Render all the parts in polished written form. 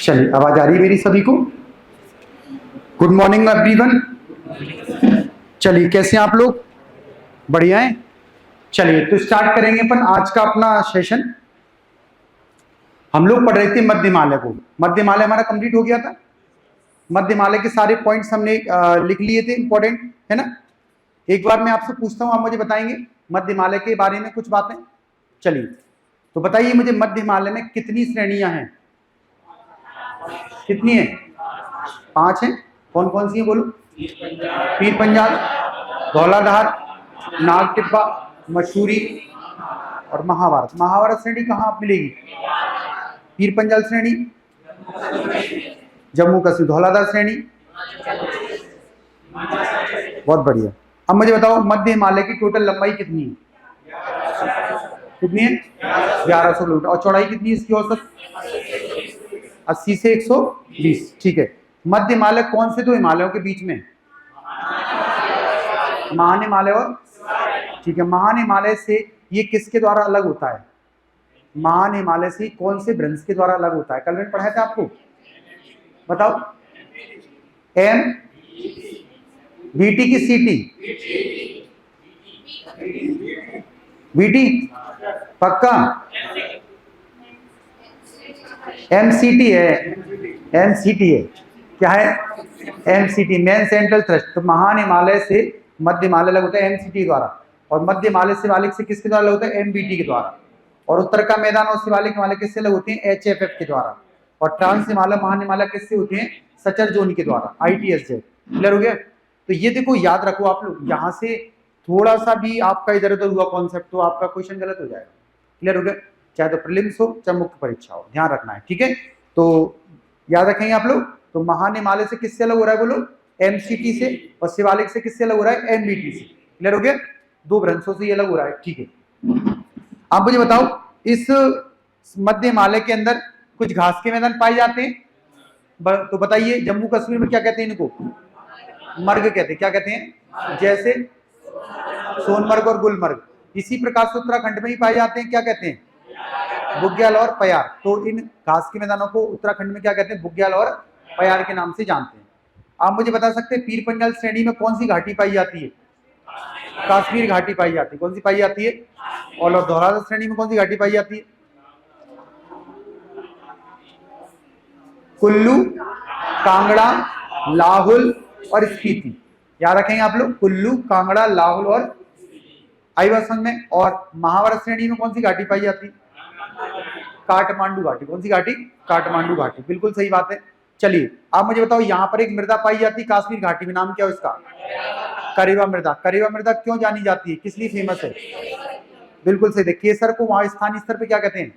चलिए, आवाज आ रही है मेरी सभी को? Good morning everyone. चलिए, कैसे हैं आप लोग? बढ़िया हैं। चलिए, तो स्टार्ट करेंगे अपन आज का अपना सेशन। हम लोग पढ़ रहे थे मध्यमालय को। मध्यमालय हमारा कंप्लीट हो गया था। मध्यमालय के सारे पॉइंट्स हमने लिख लिए थे, इंपॉर्टेंट है ना। एक बार मैं आपसे पूछता हूं, आप मुझे बताएंगे मध्यमालय के बारे में कुछ बातें। चलिए, तो बताइए मुझे, मध्यमालय में कितनी श्रेणियां हैं? कितनी है? 5 हैं। कौन कौन सी है बोलो? पीर पंजाल, धौलाधार, नाग टिब्बा, मशहूरी और महाभारत। महाभारत श्रेणी कहाँ मिलेगी? पीर पंजाल श्रेणी जम्मू कश्मीर, धौलाधार श्रेणी। बहुत बढ़िया। अब मुझे बताओ, मध्य हिमालय की टोटल लंबाई कितनी है? कितनी है? 1100 किलोमीटर। और चौड़ाई कितनी है इसकी औसत? 80 से 120। ठीक है। मध्य हिमालय कौन से दो हिमालयों के बीच में? महान हिमालय और, ठीक है, महान हिमालय से ये किसके द्वारा अलग होता है? महान हिमालय से कौन से भ्रंश के द्वारा अलग होता है? कल मैंने पढ़ाया था आपको, बताओ। एम बीटी की सीटी? बीटी पक्का? एमसीटी है। एमसीटी है। क्या है? MCT, main central thrust. तो महान हिमालय से मध्य हिमालय अलग होता है एमसीटी द्वारा, और मध्य हिमालय शिवालिक से किसके द्वारा अलग होता है? एमबीटी के द्वारा। और उत्तर का मैदान और शिवालिक हिमालय किससे अलग होते हैं? एचएफएफ के द्वारा। और ट्रांस हिमालय, महान हिमालय किससे होते हैं? सचर जोन के द्वारा, आईटीएसजे। क्लियर हो गया? तो ये देखो, याद रखो आप लोग, यहाँ से थोड़ा सा भी आपका इधर उधर हुआ कॉन्सेप्ट तो आपका क्वेश्चन गलत हो जाएगा। क्लियर हो गया? चाहे तो प्रीलिम्स हो चाहे मुख्य परीक्षा हो, ध्यान रखना है। ठीक है, तो याद रखेंगे आप लोग। तो महान हिमालय से किससे अलग हो रहा है बोलो? एमसीटी से। और शिवालिक से किससे अलग हो रहा है? एमबीटी से। क्लियर हो गया? दो भ्रंशों से ये अलग हो रहा है। ठीक है, आप मुझे बताओ, इस मध्य हिमालय के अंदर कुछ घास के मैदान पाए जाते हैं, तो बताइए जम्मू कश्मीर में क्या कहते हैं इनको? मर्ग कहते हैं। क्या कहते हैं? जैसे सोनमर्ग और गुलमर्ग। इसी प्रकार से उत्तराखंड में ही पाए जाते हैं, क्या कहते हैं? बुग्याल और पयार। तो इन घास के मैदानों को उत्तराखंड में क्या कहते हैं? बुग्याल और पयार के नाम से जानते हैं। आप मुझे बता सकते हैं पीर पंजाल श्रेणी में कौन सी घाटी पाई जाती है? काश्मीर घाटी पाई जाती है। कौन सी पाई जाती है? और धौलाधार श्रेणी में कौन सी घाटी पाई जाती है? कुल्लू, कांगड़ा, लाहौल और स्पीति। याद रखेंगे आप लोग, कुल्लू, कांगड़ा, लाहौल और, आई बात समझ में। और महाभारत श्रेणी में कौन सी घाटी पाई जाती? काठमांडू घाटी। कौन सी घाटी? काठमांडू घाटी। बिल्कुल सही बात है। चलिए, आप मुझे बताओ, यहाँ पर एक मृदा पाई जाती है काश्मीर घाटी में, नाम क्या है उसका? करेवा मृदा। करेवा मृदा क्यों जानी जाती है, किस लिए फेमस है? बिल्कुल सही। केसर को वहां स्थानीय स्तर पे क्या कहते हैं?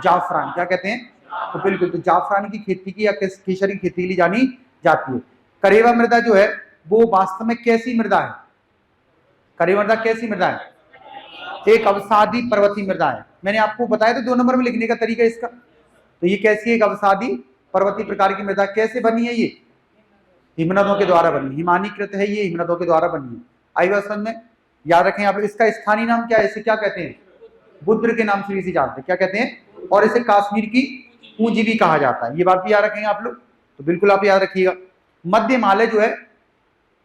जाफरान। क्या कहते हैं? तो बिल्कुल, तो जाफरान की खेती की या केसर की खेती के लिए जानी जाती है। करेवा मृदा जो है वो वास्तव में कैसी मृदा है? करेवा मृदा कैसी मृदा है? एक अवसादी पर्वतीय मृदा है। मैंने आपको बताया था 2 नंबर में लिखने का तरीका इसका। तो ये कैसी है? एक अवसादी पर्वतीय प्रकार की मृदा। कैसे बनी है ये? हिमनदों के द्वारा बनी, हिमानीकृत है ये, हिमनदों के द्वारा बनी है। आई बात समझ में? याद रखें आप। इसका स्थानीय नाम क्या है? इसे क्या कहते हैं? बुद्र के नाम से इसे जानते हैं। क्या कहते हैं? और इसे कश्मीर की पूंजी भी कहा जाता है। ये बात भी याद रखेंगे आप लोग, तो बिल्कुल आप याद रखिएगा। मध्य हिमालय जो है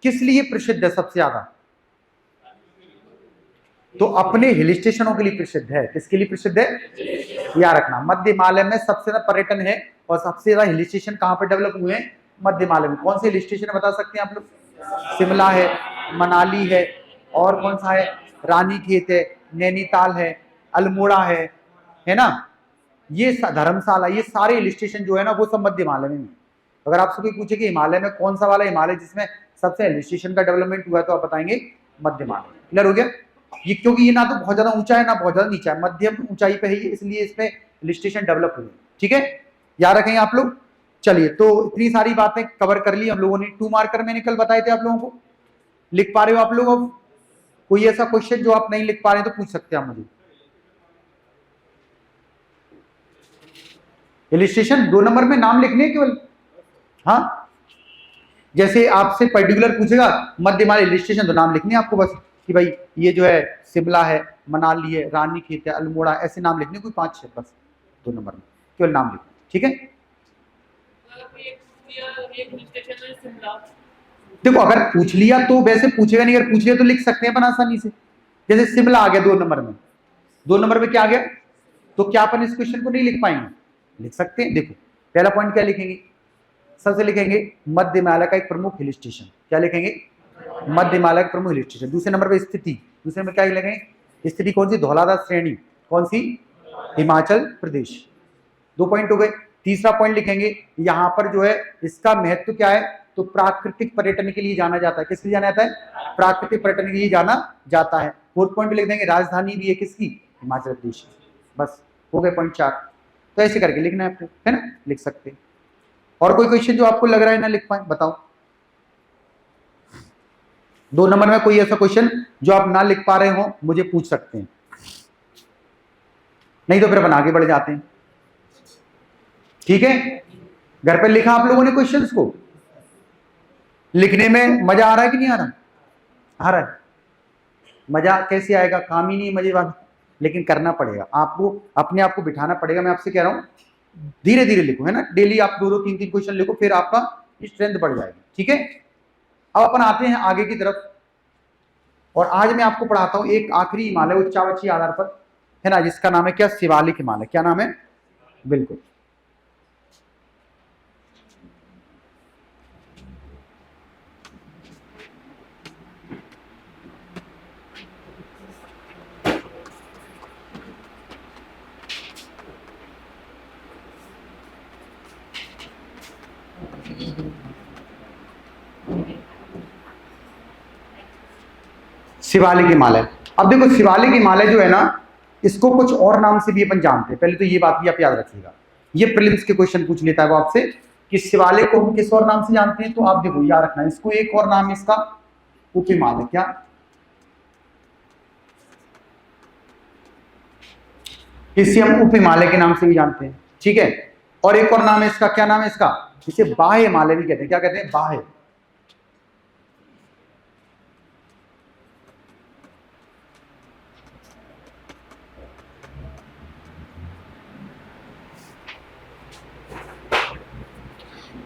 किस लिए प्रसिद्ध है सबसे ज्यादा? तो अपने हिल स्टेशनों के लिए प्रसिद्ध है। किसके लिए प्रसिद्ध है? याद रखना, मध्य हिमालय में सबसे ज्यादा पर्यटन है और सबसे ज्यादा हिल स्टेशन कहां पर डेवलप हुए हैं? मध्य हिमालय में। कौन से हिल स्टेशन बता सकते हैं आप लोग? शिमला है, मनाली है, और कौन सा है? रानीखेत है, नैनीताल है, अल्मोड़ा है ना, ये धर्मशाला, ये सारे हिल स्टेशन जो है ना वो सब मध्य हिमालय में। अगर आपसे कोई पूछे कि हिमालय में कौन सा वाला हिमालय जिसमें सबसे हिल स्टेशन का डेवलपमेंट हुआ है, तो आप बताएंगे मध्य हिमालय। क्लियर हो गया? ये क्योंकि ये ना तो बहुत ज्यादा ऊंचा है ना बहुत ज्यादा नीचा है, मध्यम ऊंचाई पे है ये, इसलिए इसमें हिल स्टेशन डेवलप हुए। ठीक है, याद रखेंगे आप लोग। चलिए, तो इतनी सारी बातें कवर कर ली हम लोगों ने। 2 मार्कर मैंने कल बताए थे आप लोगों को। लिख पा रहे हो आप लोग? अब कोई ऐसा क्वेश्चन जो आप नहीं लिख पा रहे तो पूछ सकते हैं आप मुझे। हिल स्टेशन 2 नंबर में नाम लिखने हैं केवल। हाँ, जैसे आपसे पर्टिकुलर पूछेगा मध्य हिमालय हिल स्टेशन, तो नाम लिखने आपको बस कि भाई ये जो है शिमला है, मनाली है, रानीखेत है, अल्मोड़ा, ऐसे नाम लिखने, कोई 5-6 बस 2 नंबर में केवल नाम लिखने। ठीक है, देखो अगर पूछ लिया तो वैसे पूछेगा नहीं, अगर पूछ लिया तो लिख सकते हैं अपन आसानी से। जैसे शिमला आ गया 2 नंबर में, 2 नंबर में क्या आ गया, तो क्या अपन इस क्वेश्चन को नहीं लिख पाएंगे, लिख सकते हैं। देखो पहला पॉइंट क्या लिखेंगे, सबसे लिखेंगे मध्य हिमालय का एक प्रमुख हिल स्टेशन, क्या लिखेंगे, मध्य हिमालय का प्रमुख हिल स्टेशन। दूसरे नंबर पे स्थिति, दूसरे नंबर क्या लिखेंगे, स्थिति कौन सी, धौलाधार श्रेणी, कौन सी, हिमाचल प्रदेश। 2 पॉइंट हो गए। तीसरा पॉइंट लिखेंगे यहाँ पर जो है इसका महत्व क्या है, तो प्राकृतिक पर्यटन के लिए जाना जाता है, किसके लिए जाना जाता है, प्राकृतिक पर्यटन के लिए जाना जाता है। 4th पॉइंट लिख देंगे राजधानी भी है किसकी, हिमाचल प्रदेश। बस हो गए पॉइंट 4। तो ऐसे करके लिखना है आपको, है ना, लिख सकते हैं। और कोई क्वेश्चन जो आपको लग रहा है ना लिख पाए, बताओ। 2 नंबर में कोई ऐसा क्वेश्चन जो आप ना लिख पा रहे हो मुझे पूछ सकते हैं, नहीं तो फिर अपन आगे बढ़ जाते हैं। ठीक है, घर पे लिखा आप लोगों ने क्वेश्चंस को, लिखने में मजा आ रहा है कि नहीं आ रहा, आ रहा है। मजा कैसे आएगा, काम ही नहीं मजे वाला, लेकिन करना पड़ेगा आपको, अपने आप को बिठाना पड़ेगा। मैं आपसे कह रहा हूं धीरे धीरे लिखो, है ना, डेली आप 2-2 3-3 क्वेश्चन लिखो, फिर आपका स्ट्रेंथ बढ़ जाएगी। ठीक है, अब अपन आते हैं आगे की तरफ, और आज मैं आपको पढ़ाता हूं एक आखिरी हिमालय उच्चावची आधार पर, है ना, जिसका नाम है क्या, शिवालिक हिमालय। क्या नाम है, बिल्कुल। शिवालिक हिमालय। अब देखो शिवालिक हिमालय जो है ना, इसको कुछ और नाम से भी अपन जानते हैं, पहले तो ये बात भी आप याद रखिएगा, ये प्रीलिम्स के क्वेश्चन पूछ लेता है वो आपसे कि शिवालिक को हम किस और नाम से जानते हैं, तो आप देखो याद रखना, इसको एक और नाम है इसका उप हिमालय, क्या, इसे हम उप हिमालय के नाम से भी जानते हैं। ठीक है, और एक और नाम है इसका, क्या नाम है इसका, इसे बाह्य हिमालय भी कहते हैं। क्या कहते हैं, बाह्य।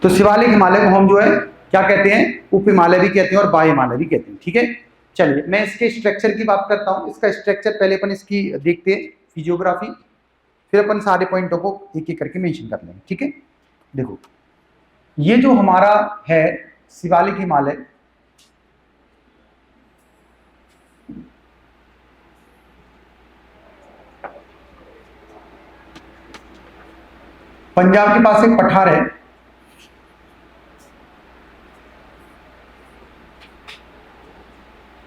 तो शिवालिक हिमालय को हम जो है क्या कहते हैं, उप हिमालय भी कहते हैं और बाह्य हिमालय भी कहते हैं। ठीक है, चलिए मैं इसके स्ट्रक्चर की बात करता हूं। इसका स्ट्रक्चर पहले अपन इसकी देखते हैं फिजियोग्राफी, फिर अपन सारे पॉइंटों को एक एक करके मेंशन कर लेंगे। ठीक है, देखो ये जो हमारा है शिवालिक हिमालय, पंजाब के पास एक पठार है,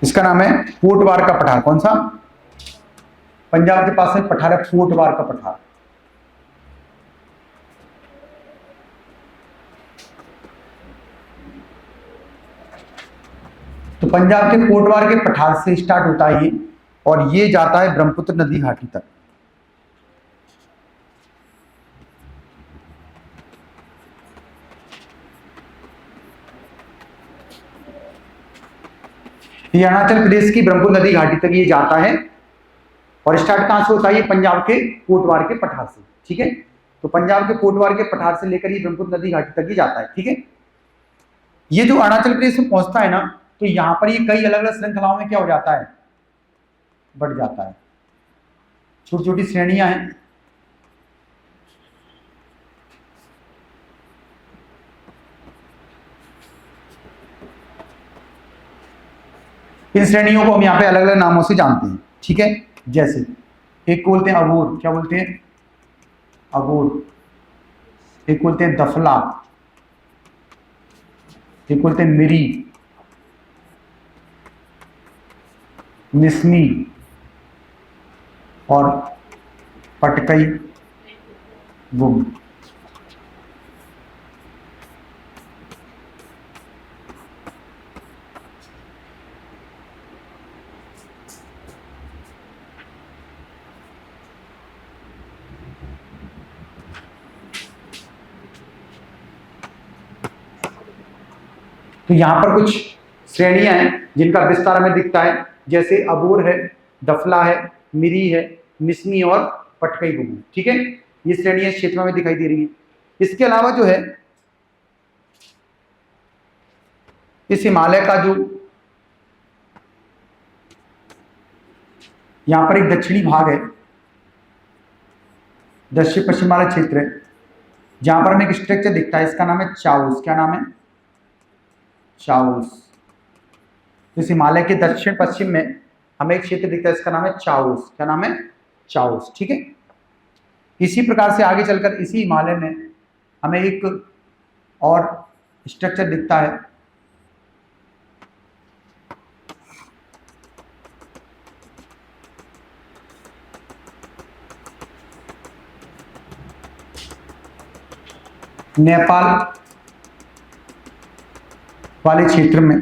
इसका नाम है पोटवार का पठार। कौन सा, पंजाब के पास एक पठार है पोटवार का पठार। तो पंजाब के पोटवार के पठार से स्टार्ट होता है ये, और ये जाता है ब्रह्मपुत्र नदी घाटी तक। ये अरुणाचल प्रदेश की ब्रह्मपुत्र नदी घाटी तक ये जाता है, और स्टार्ट कहां से होता है, पंजाब के पोटवार के पठार से। ठीक है, तो पंजाब के पोटवार के पठार से लेकर ये ब्रह्मपुत्र नदी घाटी तक ही जाता है। ठीक है, ये जो अरुणाचल प्रदेश में पहुंचता है ना, तो यहां पर ये कई अलग अलग श्रृंखलाओं में क्या हो जाता है, बढ़ जाता है, छोटी छोटी श्रेणियां हैं। इन श्रेणियों को हम यहाँ पे अलग अलग नामों से जानते हैं। ठीक है, जैसे एक को बोलते हैं अबोर, क्या बोलते हैं, अबोर। एक बोलते हैं दफला, एक बोलते हैं मिरी, मिसमी और पटकई बुम। तो यहां पर कुछ श्रेणियां हैं जिनका विस्तार हमें दिखता है, जैसे अबोर है, दफला है, मिरी है, मिसमी और पटकई बुम। ठीक है, ये श्रेणियां इस क्षेत्र में दिखाई दे रही हैं। इसके अलावा जो है इस हिमालय का जो यहां पर एक दक्षिणी भाग है, दक्षिण पश्चिम वाला क्षेत्र है, जहां पर हमें एक स्ट्रक्चर दिखता है, इसका नाम है चाउस। क्या नाम है? चाउस। इस हिमालय के दक्षिण पश्चिम में हमें एक क्षेत्र दिखता है, इसका नाम है चाउस। क्या नाम है? चाउस। ठीक है। इसी प्रकार से आगे चलकर इसी हिमालय में हमें एक और स्ट्रक्चर दिखता है, नेपाल वाले क्षेत्र में।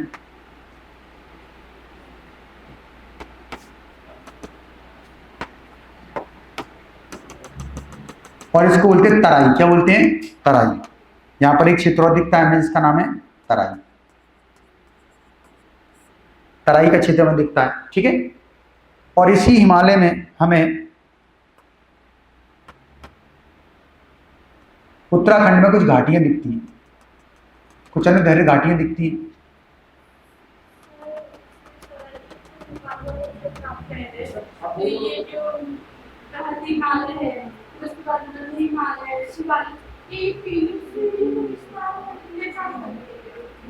और इसको बोलते हैं तराई। क्या बोलते हैं? तराई। यहां पर एक क्षेत्र और दिखता है हमें, इसका नाम है तराई। तराई का क्षेत्र में दिखता है। ठीक है। और इसी हिमालय में हमें उत्तराखंड में कुछ घाटियां दिखती हैं, कुछ अन्य गहरी घाटियां दिखती हैं।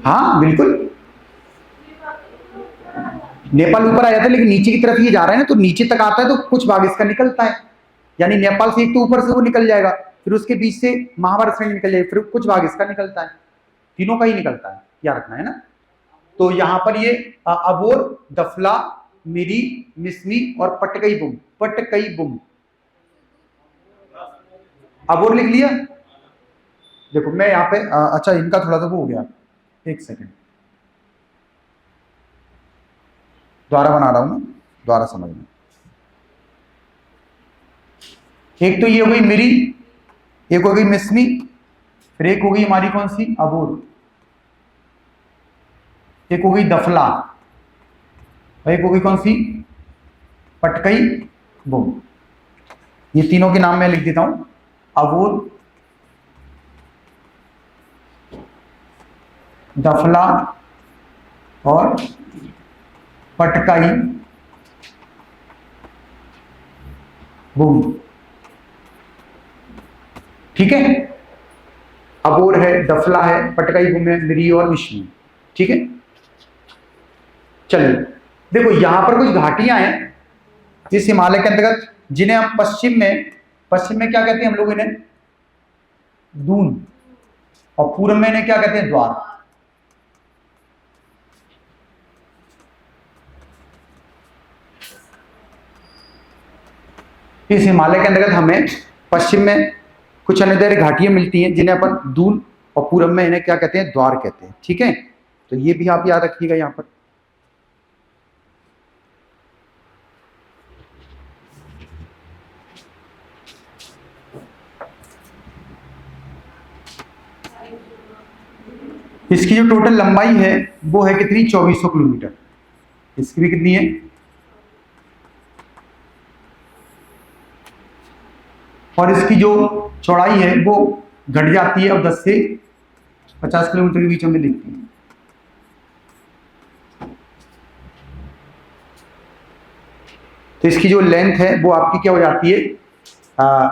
हाँ बिल्कुल, नेपाल ऊपर आ जाता है, लेकिन नीचे की तरफ ये जा रहा है ना, तो नीचे तक आता है तो कुछ भाग इसका निकलता है। यानी नेपाल से एक तो ऊपर से वो निकल जाएगा, फिर उसके बीच से महाभारत श्रेणी निकल जाएगी, फिर कुछ भाग इसका निकलता है। तीनों का ही निकलता है, याद रखना है ना। तो यहाँ पर ये अबोर, दफला, मिरी, मिसमी और पटकई बुम। पटकई बुम। अबोर लिख लिया। देखो मैं यहाँ पे अच्छा इनका थोड़ा सा वो हो गया, एक सेकेंड द्वारा बना रहा हूं, द्वारा समझना। एक तो ये हो गई मिरी, एक हो गई मिसमी, फिर एक हो गई हमारी कौन सी? अबोर, एक हो गई दफला, और एक हो गई कौन सी? पटकई बुम। ये तीनों के नाम मैं लिख देता हूं, अबोर, दफला और पटकाई बुम। ठीक है। अबोर है, दफला है, पटकाई बुम है, मिरी और मिश्मी। ठीक है। चलिए देखो यहां पर कुछ घाटियां हैं इस हिमालय के अंतर्गत, जिन्हें हम पश्चिम में क्या कहते हैं हम लोग? इन्हें दून। और पूर्व में इन्हें क्या कहते हैं? द्वार। इस हिमालय के अंतर्गत हमें पश्चिम में कुछ अन्य घाटियां मिलती हैं, जिन्हें अपन दून, और पूर्व में इन्हें क्या कहते हैं? द्वार कहते हैं। ठीक है। तो ये भी आप याद रखिएगा यहां पर। इसकी जो टोटल लंबाई है वो है कितनी? 2400 किलोमीटर। इसकी भी कितनी है? और इसकी जो चौड़ाई है वो घट जाती है और 10 से 50 किलोमीटर के बीच में दिखती है। तो इसकी जो लेंथ है वो आपकी क्या हो जाती है?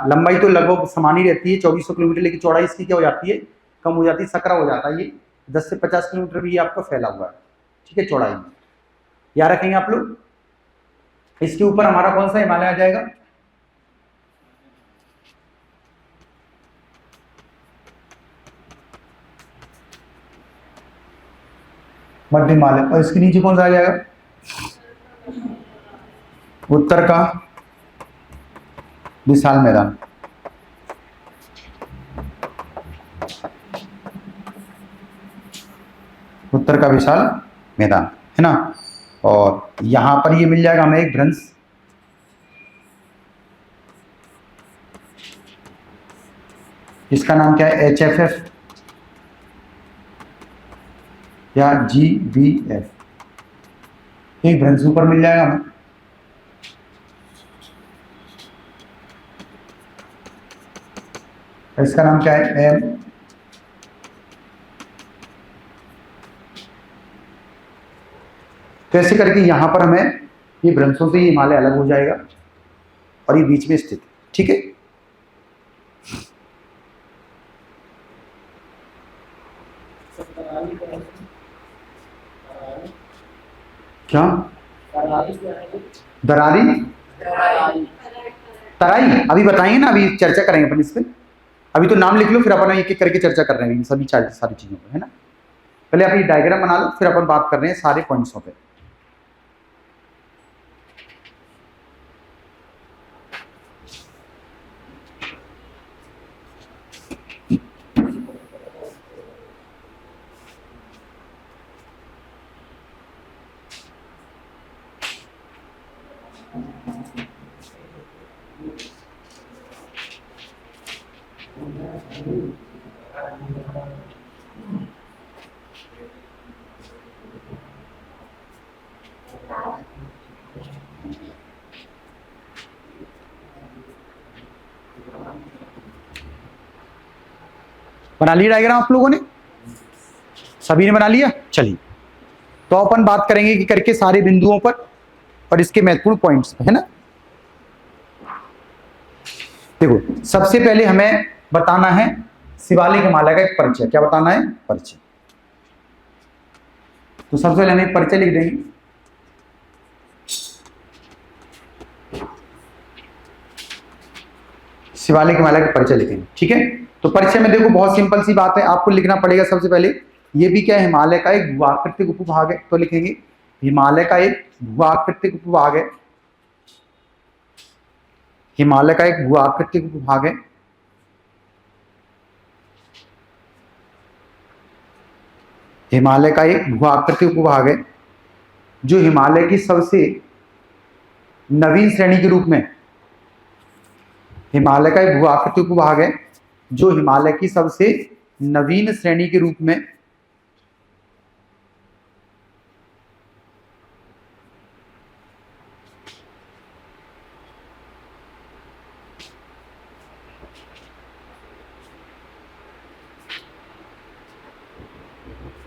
लंबाई तो लगभग समान ही रहती है 2400 किलोमीटर, लेकिन चौड़ाई इसकी क्या हो जाती है? कम हो जाती है, सकरा हो जाता है। ये 10 से 50 किलोमीटर भी ये आपका फैला हुआ है। ठीक है, चौड़ाई में याद रखेंगे आप लोग। इसके ऊपर हमारा कौन सा हिमालय आ जाएगा? मध्य हिमालय। और इसके नीचे कौन सा आ जाएगा? उत्तर का विशाल मैदान। उत्तर का विशाल मैदान है ना। और यहां पर ये मिल जाएगा हमें एक भ्रंश, इसका नाम क्या है? HFF या GBF। एक भ्रंश ऊपर मिल जाएगा हमें। इसका नाम क्या है? तो ऐसे करके यहां पर हमें ये भ्रंशों से ये हिमालय अलग हो जाएगा और ये बीच में स्थित है। ठीक है, क्या दरारी तराई अभी बताएंगे ना, अभी चर्चा करेंगे अपन इस पे। अभी तो नाम लिख लो, फिर अपन एक एक करके चर्चा कर रहे हैं इन सभी सारी चीजों पे, है ना। पहले आप ये डायग्राम बना लो, फिर अपन बात कर रहे हैं सारे पॉइंट्सों पे। बना लिया डायग्राम आप लोगों ने, सभी ने बना लिया। चलिए, तो अपन बात करेंगे कि करके सारे बिंदुओं पर और इसके महत्वपूर्ण पॉइंट्स पे, है ना। देखो, सबसे पहले हमें बताना है शिवालिक हिमालय का एक परिचय। क्या बताना है? परिचय। तो सबसे पहले हम एक परिचय लिख देंगे। शिवालिक हिमालय का परिचय लिखेंगे। ठीक है, तो परिचय में देखो बहुत सिंपल सी बात है, आपको लिखना पड़ेगा सबसे पहले ये भी क्या है, हिमालय का एक भूआकृतिक उपभाग है। तो लिखेंगे हिमालय का एक भूआकृतिक उपभाग है, हिमालय का एक भूआकृतिक उपभाग है। हिमालय का एक भूआकृतिक उपभाग है जो हिमालय की सबसे नवीन श्रेणी के रूप में, हिमालय का एक भूआकृतिक उपभाग है जो हिमालय की सबसे नवीन श्रेणी के रूप में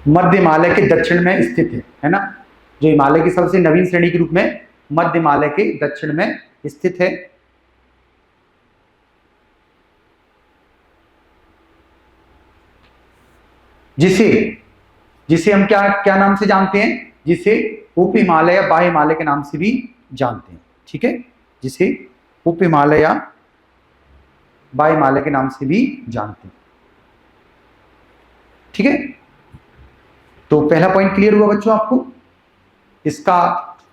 मध्य हिमालय के दक्षिण में स्थित है ना। जो हिमालय की सबसे नवीन श्रेणी के रूप में मध्य हिमालय के दक्षिण में स्थित है। जिसे हम क्या क्या नाम से जानते हैं, जिसे उप हिमालय या बाह्य हिमालय के नाम से भी जानते हैं। ठीक है, जिसे उप हिमालय या बाह्य हिमालय के नाम से भी जानते हैं। ठीक है, तो पहला पॉइंट क्लियर हुआ बच्चों आपको। इसका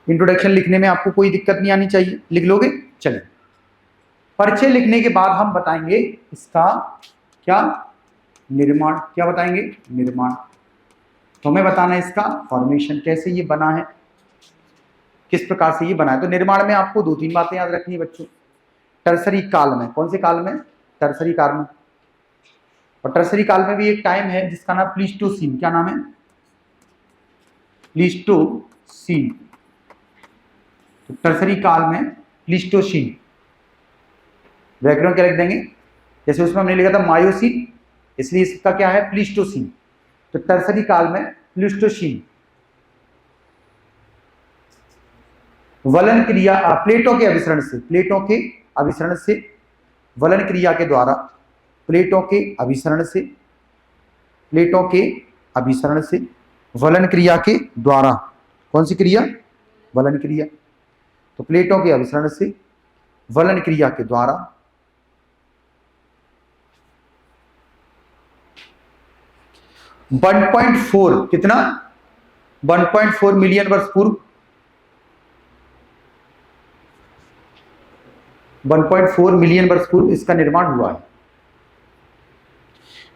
इंट्रोडक्शन लिखने में आपको कोई दिक्कत नहीं आनी चाहिए, लिख लोगे। चलिए, परिचय लिखने के बाद हम बताएंगे इसका क्या निर्माण। क्या बताएंगे? निर्माण। तो हमें बताना है इसका फॉर्मेशन, कैसे ये बना है, किस प्रकार से ये बना है। तो निर्माण में आपको दो तीन बातें याद रखनी है बच्चों। टर्सरी काल में, कौन से काल में? टर्सरी काल में। और टर्सरी काल में भी एक टाइम है जिसका नाम प्लीस्टोसीन। क्या नाम है? प्लीस्टोसीन। तो टर्सरी काल में प्लीस्टोसीन, बैकग्राउंड क्या लिख देंगे? जैसे उसमें हमने लिखा था मायोसीन, इसलिए इसका क्या है? प्लीस्टोसीन। तो टर्सरी काल में प्लीस्टोसीन वलन क्रिया, प्लेटों के अभिसरण से, प्लेटों के अभिसरण से, वलन क्रिया के द्वारा, प्लेटों के अभिसरण से, प्लेटों के अभिसरण से, वलन क्रिया के द्वारा। कौन सी क्रिया? वलन क्रिया। तो प्लेटों के अभिसरण से, वलन क्रिया के द्वारा 1.4 कितना? 1.4 मिलियन वर्ष पूर्व, 1.4 मिलियन वर्ष पूर्व इसका निर्माण हुआ है।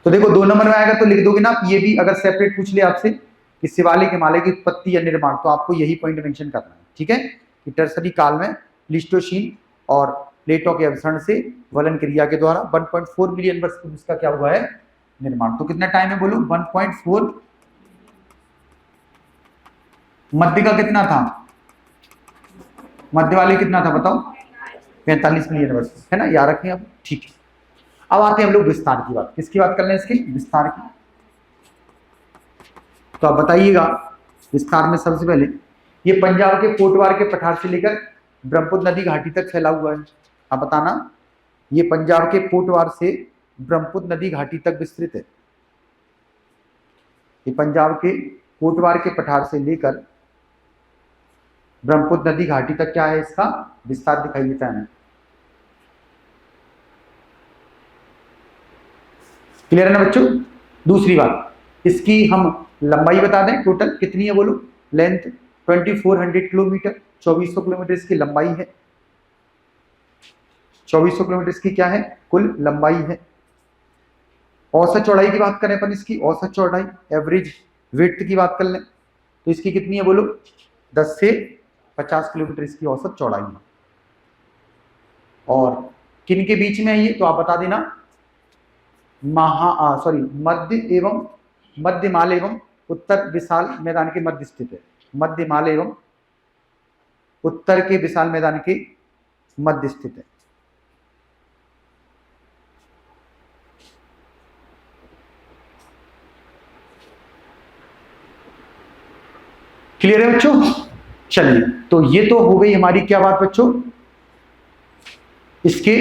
तो देखो 2 नंबर में आएगा तो लिख दोगे ना आप ये भी, अगर सेपरेट पूछ ले आपसे कि शिवालिक हिमालय की उत्पत्ति या निर्माण, तो आपको यही पॉइंट मेंशन करना है। ठीक है, कि टर्सरी काल में प्लीस्टोसीन और प्लेटों के अभिसरण से वलन क्रिया के द्वारा 1.4 मिलियन वर्ष पूर्व इसका क्या हुआ है? निर्माण। तो कितना टाइम है बोलो? 1.4। मध्य का कितना था? मध्य वाले कितना था बताओ? 45 मिलियन वर्ष, है ना, याद रखें अब। ठीक है, अब आते हैं हम लोग विस्तार की बात। किसकी बात कर रहे हैं? इसकी विस्तार की। तो आप बताइएगा विस्तार में सबसे पहले ये पंजाब के कोटवार के पठार से लेकर ब्रह्मपुत्र नदी घाटी तक फैला हुआ है। आप बताना, ये पंजाब के कोटवार से ब्रह्मपुत्र नदी घाटी तक विस्तृत है। ये पंजाब के कोटवार के पठार से लेकर ब्रह्मपुत्र नदी घाटी तक क्या है, इसका विस्तार दिखाई देता है। क्लियर है ना बच्चों? दूसरी बात, इसकी हम लंबाई बता दें, टोटल कितनी है बोलो? लेंथ 2400 किलोमीटर, 2400 किलोमीटर इसकी लंबाई है। 2400 किलोमीटर इसकी क्या है, कुल लंबाई है। औसत चौड़ाई की बात करें अपन, इसकी औसत चौड़ाई एवरेज विड्थ की बात कर लें तो इसकी कितनी है बोलो? 10 से 50 किलोमीटर इसकी औसत चौड़ाई है। और किन के बीच में है ये, तो आप बता देना, मध्यमाल एवं उत्तर विशाल मैदान के मध्य स्थित है। मध्यमाल एवं उत्तर के विशाल मैदान के मध्य स्थित है। क्लियर है बच्चों? चलिए, तो ये तो हो गई हमारी क्या बात बच्चों, इसके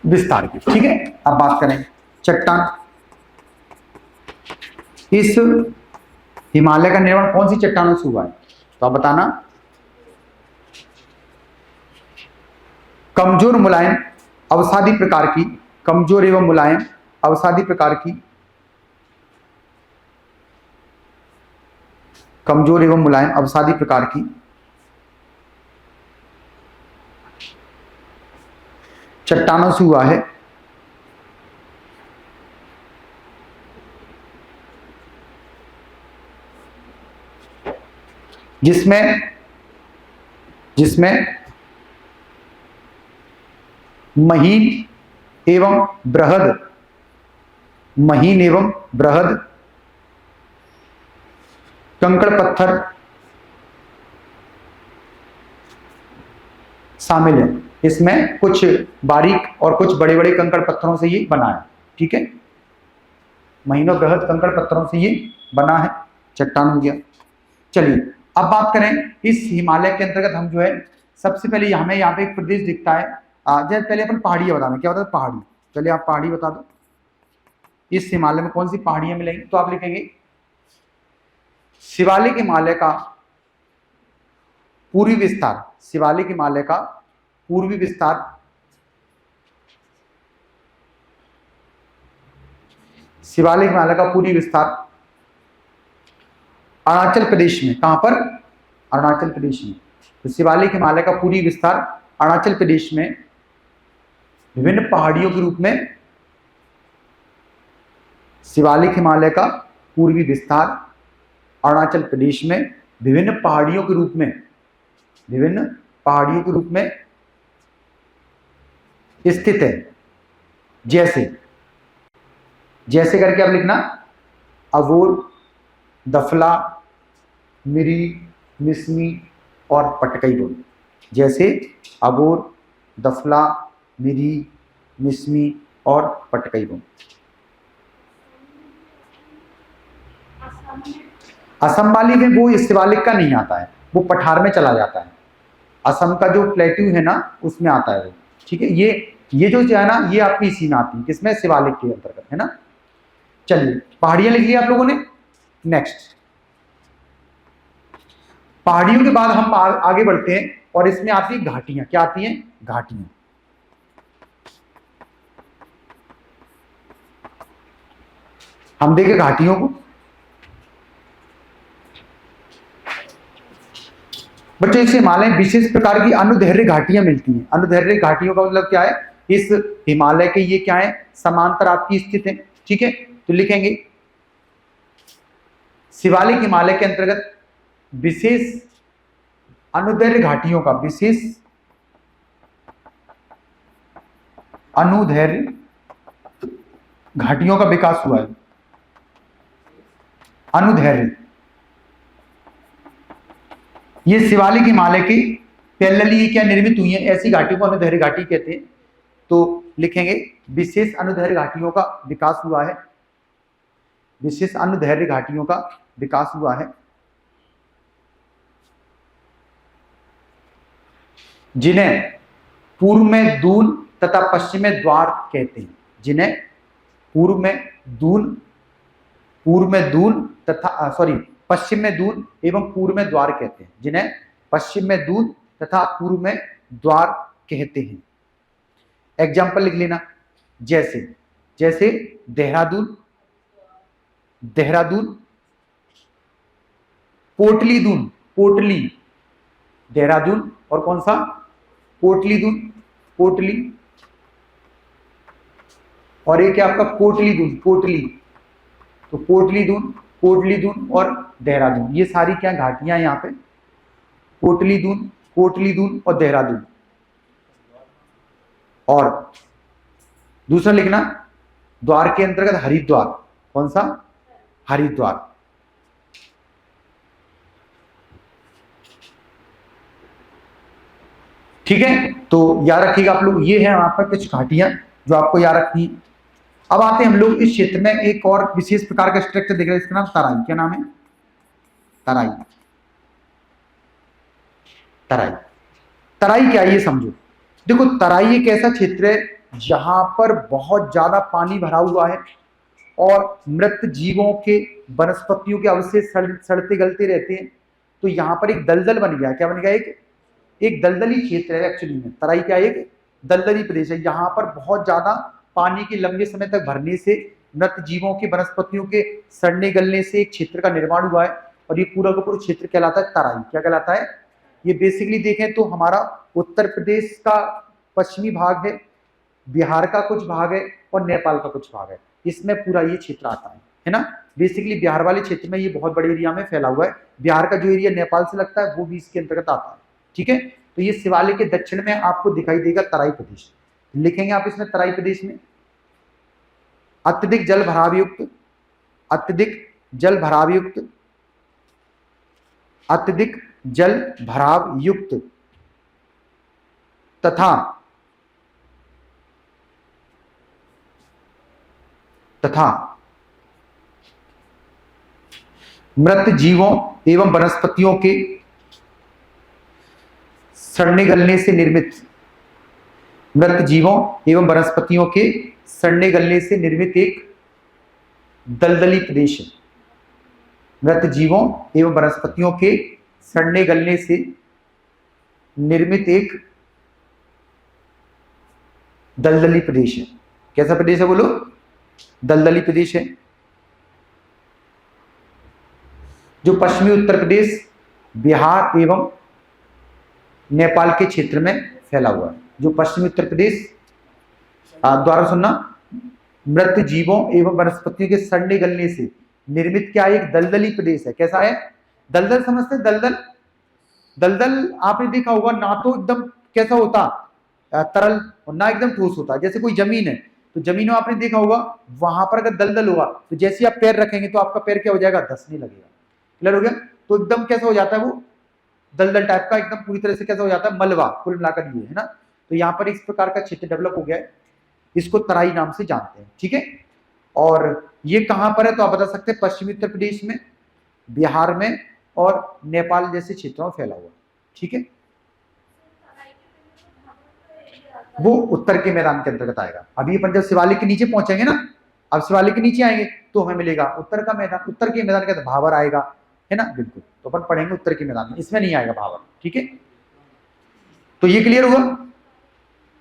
विस्तार की। ठीक है, अब बात करें चट्टान। इस हिमालय का निर्माण कौन सी चट्टानों से हुआ है, तो आप बताना। कमजोर मुलायम अवसादी प्रकार की, कमजोर एवं मुलायम अवसादी प्रकार की, कमजोर एवं मुलायम अवसादी प्रकार की चट्टानों से हुआ है। जिसमें महीन एवं बृहद कंकड़ पत्थर शामिल है। इसमें कुछ बारीक और कुछ बड़े बड़े कंकड़ पत्थरों से ये बना है। ठीक है, महीनों बृहद कंकड़ पत्थरों से ये बना है, चट्टान हो गया। चलिए, अब बात करें इस हिमालय के अंतर्गत हम जो है, सबसे पहले हमें यहाँ पे एक प्रदेश दिखता है। जैसे पहले अपन पहाड़ियां बताना, क्या बता, पहाड़ी। पहले आप पहाड़ी बता दो, इस हिमालय में कौन सी पहाड़ियां मिलेंगी, तो आप लिखेंगे शिवालिक हिमालय का पूर्वी विस्तार, शिवालिक हिमालय का पूर्वी विस्तार शिवालिक हिमालय का पूर्वी विस्तार अरुणाचल प्रदेश में। कहां पर? अरुणाचल प्रदेश में। तो शिवालिक हिमालय का पूर्वी विस्तार अरुणाचल प्रदेश में विभिन्न पहाड़ियों के रूप में, शिवालिक हिमालय का पूर्वी विस्तार अरुणाचल प्रदेश में विभिन्न पहाड़ियों के रूप में स्थित है। जैसे करके आप लिखना, अगोर, दफला, मिरी, मिसमी और पटकई बोल। जैसे अगोर, दफला, मिरी, मिसमी और पटकई बोल। असम वाली में वो शिवालिक का नहीं आता है, वो पठार में चला जाता है। असम का जो प्लेट्यू है ना, उसमें आता है वो। ठीक है, ये जो है ना, ये आपकी इसी में आती है, किसमें? शिवालिक के अंतर्गत, है ना। चलिए, पहाड़ियां लिख ली आप लोगों ने। नेक्स्ट, पहाड़ियों के बाद हम आगे बढ़ते हैं और इसमें आती है घाटियां। क्या आती हैं? घाटियां। हम देखें घाटियों को। बच्चों, इस हिमालय में विशेष प्रकार की अनुदैर्घ्य घाटियां मिलती हैं। अनुदैर्घ्य घाटियों का मतलब क्या है? इस हिमालय के ये क्या है? समांतर आपकी स्थित है। ठीक है, तो लिखेंगे शिवालिक हिमालय के अंतर्गत विशेष अनुदैर्घ्य घाटियों का, विशेष अनुदैर्घ्य घाटियों का विकास हुआ है। अनुदैर्घ्य, ये शिवालिक हिमालय की पैरेलली ये क्या निर्मित हुई है, ऐसी घाटियों को अनुदैर्घ्य घाटी कहते हैं। तो लिखेंगे विशेष अनुदैर्घ्य घाटियों का विकास हुआ है। विशेष अनुदैर्घ्य घाटियों का विकास हुआ है। जिन्हें पूर्व में दून तथा पश्चिम में द्वार कहते हैं। जिन्हें पूर्व में दून तथा पश्चिम में दून एवं पूर्व में द्वार कहते हैं। जिन्हें पश्चिम में दून तथा पूर्व में द्वार कहते हैं। एग्जाम्पल लिख लेना, जैसे देहरादून, पोटली, देहरादून, और कौन सा, पोटली, और एक है आपका पोटली, तो पोटली दून और देहरादून, ये सारी क्या घाटियां यहाँ पे, पोटली दून और देहरादून। और दूसरा लिखना, द्वार के अंतर्गत हरिद्वार, कौन सा, हरिद्वार। ठीक है, तो याद रखिएगा आप लोग, ये है आपका कुछ घाटियां जो आपको याद रखनी। अब आते हैं हम लोग इस क्षेत्र में एक और विशेष प्रकार का स्ट्रक्चर देख रहे हैं, इसका नाम तराई। क्या नाम है, तराई क्या है ये समझो। देखो, तराई एक ऐसा क्षेत्र है जहां पर बहुत ज्यादा पानी भरा हुआ है और मृत जीवों के, वनस्पतियों के अवशेष सड़ते गलते रहते हैं। तो यहाँ पर एक दलदल बन गया। क्या बन गया, एक दलदली क्षेत्र है एक्चुअली में। तराई क्या है, एक दलदली प्रदेश है। यहाँ पर बहुत ज्यादा पानी के लंबे समय तक भरने से मृत जीवों के, वनस्पतियों के सड़ने गलने से एक क्षेत्र का निर्माण हुआ है, और ये पूरा का पूरा क्षेत्र कहलाता है तराई। क्या कहलाता है, ये बेसिकली देखें तो हमारा उत्तर प्रदेश का पश्चिमी भाग है, बिहार का कुछ भाग है और नेपाल का कुछ भाग है, इसमें पूरा ये क्षेत्र आता है ना। बेसिकली बिहार वाले क्षेत्र में ये बहुत बड़े एरिया में फैला हुआ है। बिहार का जो एरिया नेपाल से लगता है वो भी इसके अंतर्गत आता है। ठीक है, तो ये शिवालिक के दक्षिण में आपको दिखाई देगा तराई प्रदेश। लिखेंगे आप इसमें तराई प्रदेश में अत्यधिक जल भराव युक्त तथा मृत जीवों एवं वनस्पतियों के सड़ने गलने से निर्मित, एक दलदली प्रदेश है। मृत जीवों एवं वनस्पतियों के सड़ने गलने से निर्मित एक दलदली प्रदेश है। कैसा प्रदेश है बोलो, दलदली प्रदेश है, जो पश्चिमी उत्तर प्रदेश, बिहार एवं नेपाल के क्षेत्र में फैला हुआ है। जो पश्चिमी उत्तर प्रदेश, द्वारा सुनना, मृत जीवों एवं वनस्पतियों के सड़ने गलने से निर्मित क्या एक दलदली प्रदेश है। कैसा है, दलदल समझते हैं, दलदल आपने देखा होगा, ना तो एकदम कैसा होता तरल और ना एकदम ठोस होता। जैसे कोई जमीन है तो जमीन में आपने देखा होगा वहां पर अगर दलदल होगा तो जैसे आप पैर रखेंगे तो आपका पैर क्या हो जाएगा, धंसने लगेगा। क्लियर हो गया, तो एकदम कैसा हो जाता है वो दलदल टाइप का, एकदम पूरी तरह से कैसा हो जाता है, मलबा कुल मिलाकर ये है ना। तो यहाँ पर इस प्रकार का क्षेत्र डेवलप हो गया है, इसको तराई नाम से जानते हैं। ठीक है, और ये कहां पर है तो आप बता सकते हैं, पश्चिमी उत्तर प्रदेश में, बिहार में और नेपाल जैसे क्षेत्रों में फैला हुआ। ठीक है, वो उत्तर के मैदान के अंतर्गत आएगा। अभी अपन जब शिवालिक के नीचे पहुंचेंगे ना, अब शिवालिक के नीचे आएंगे तो हमें मिलेगा उत्तर का मैदान। उत्तर के मैदान के भावर आएगा, है ना, बिल्कुल। तो अपन पढ़ेंगे उत्तर के मैदान में, इसमें नहीं आएगा भावर। ठीक है, तो ये क्लियर हुआ,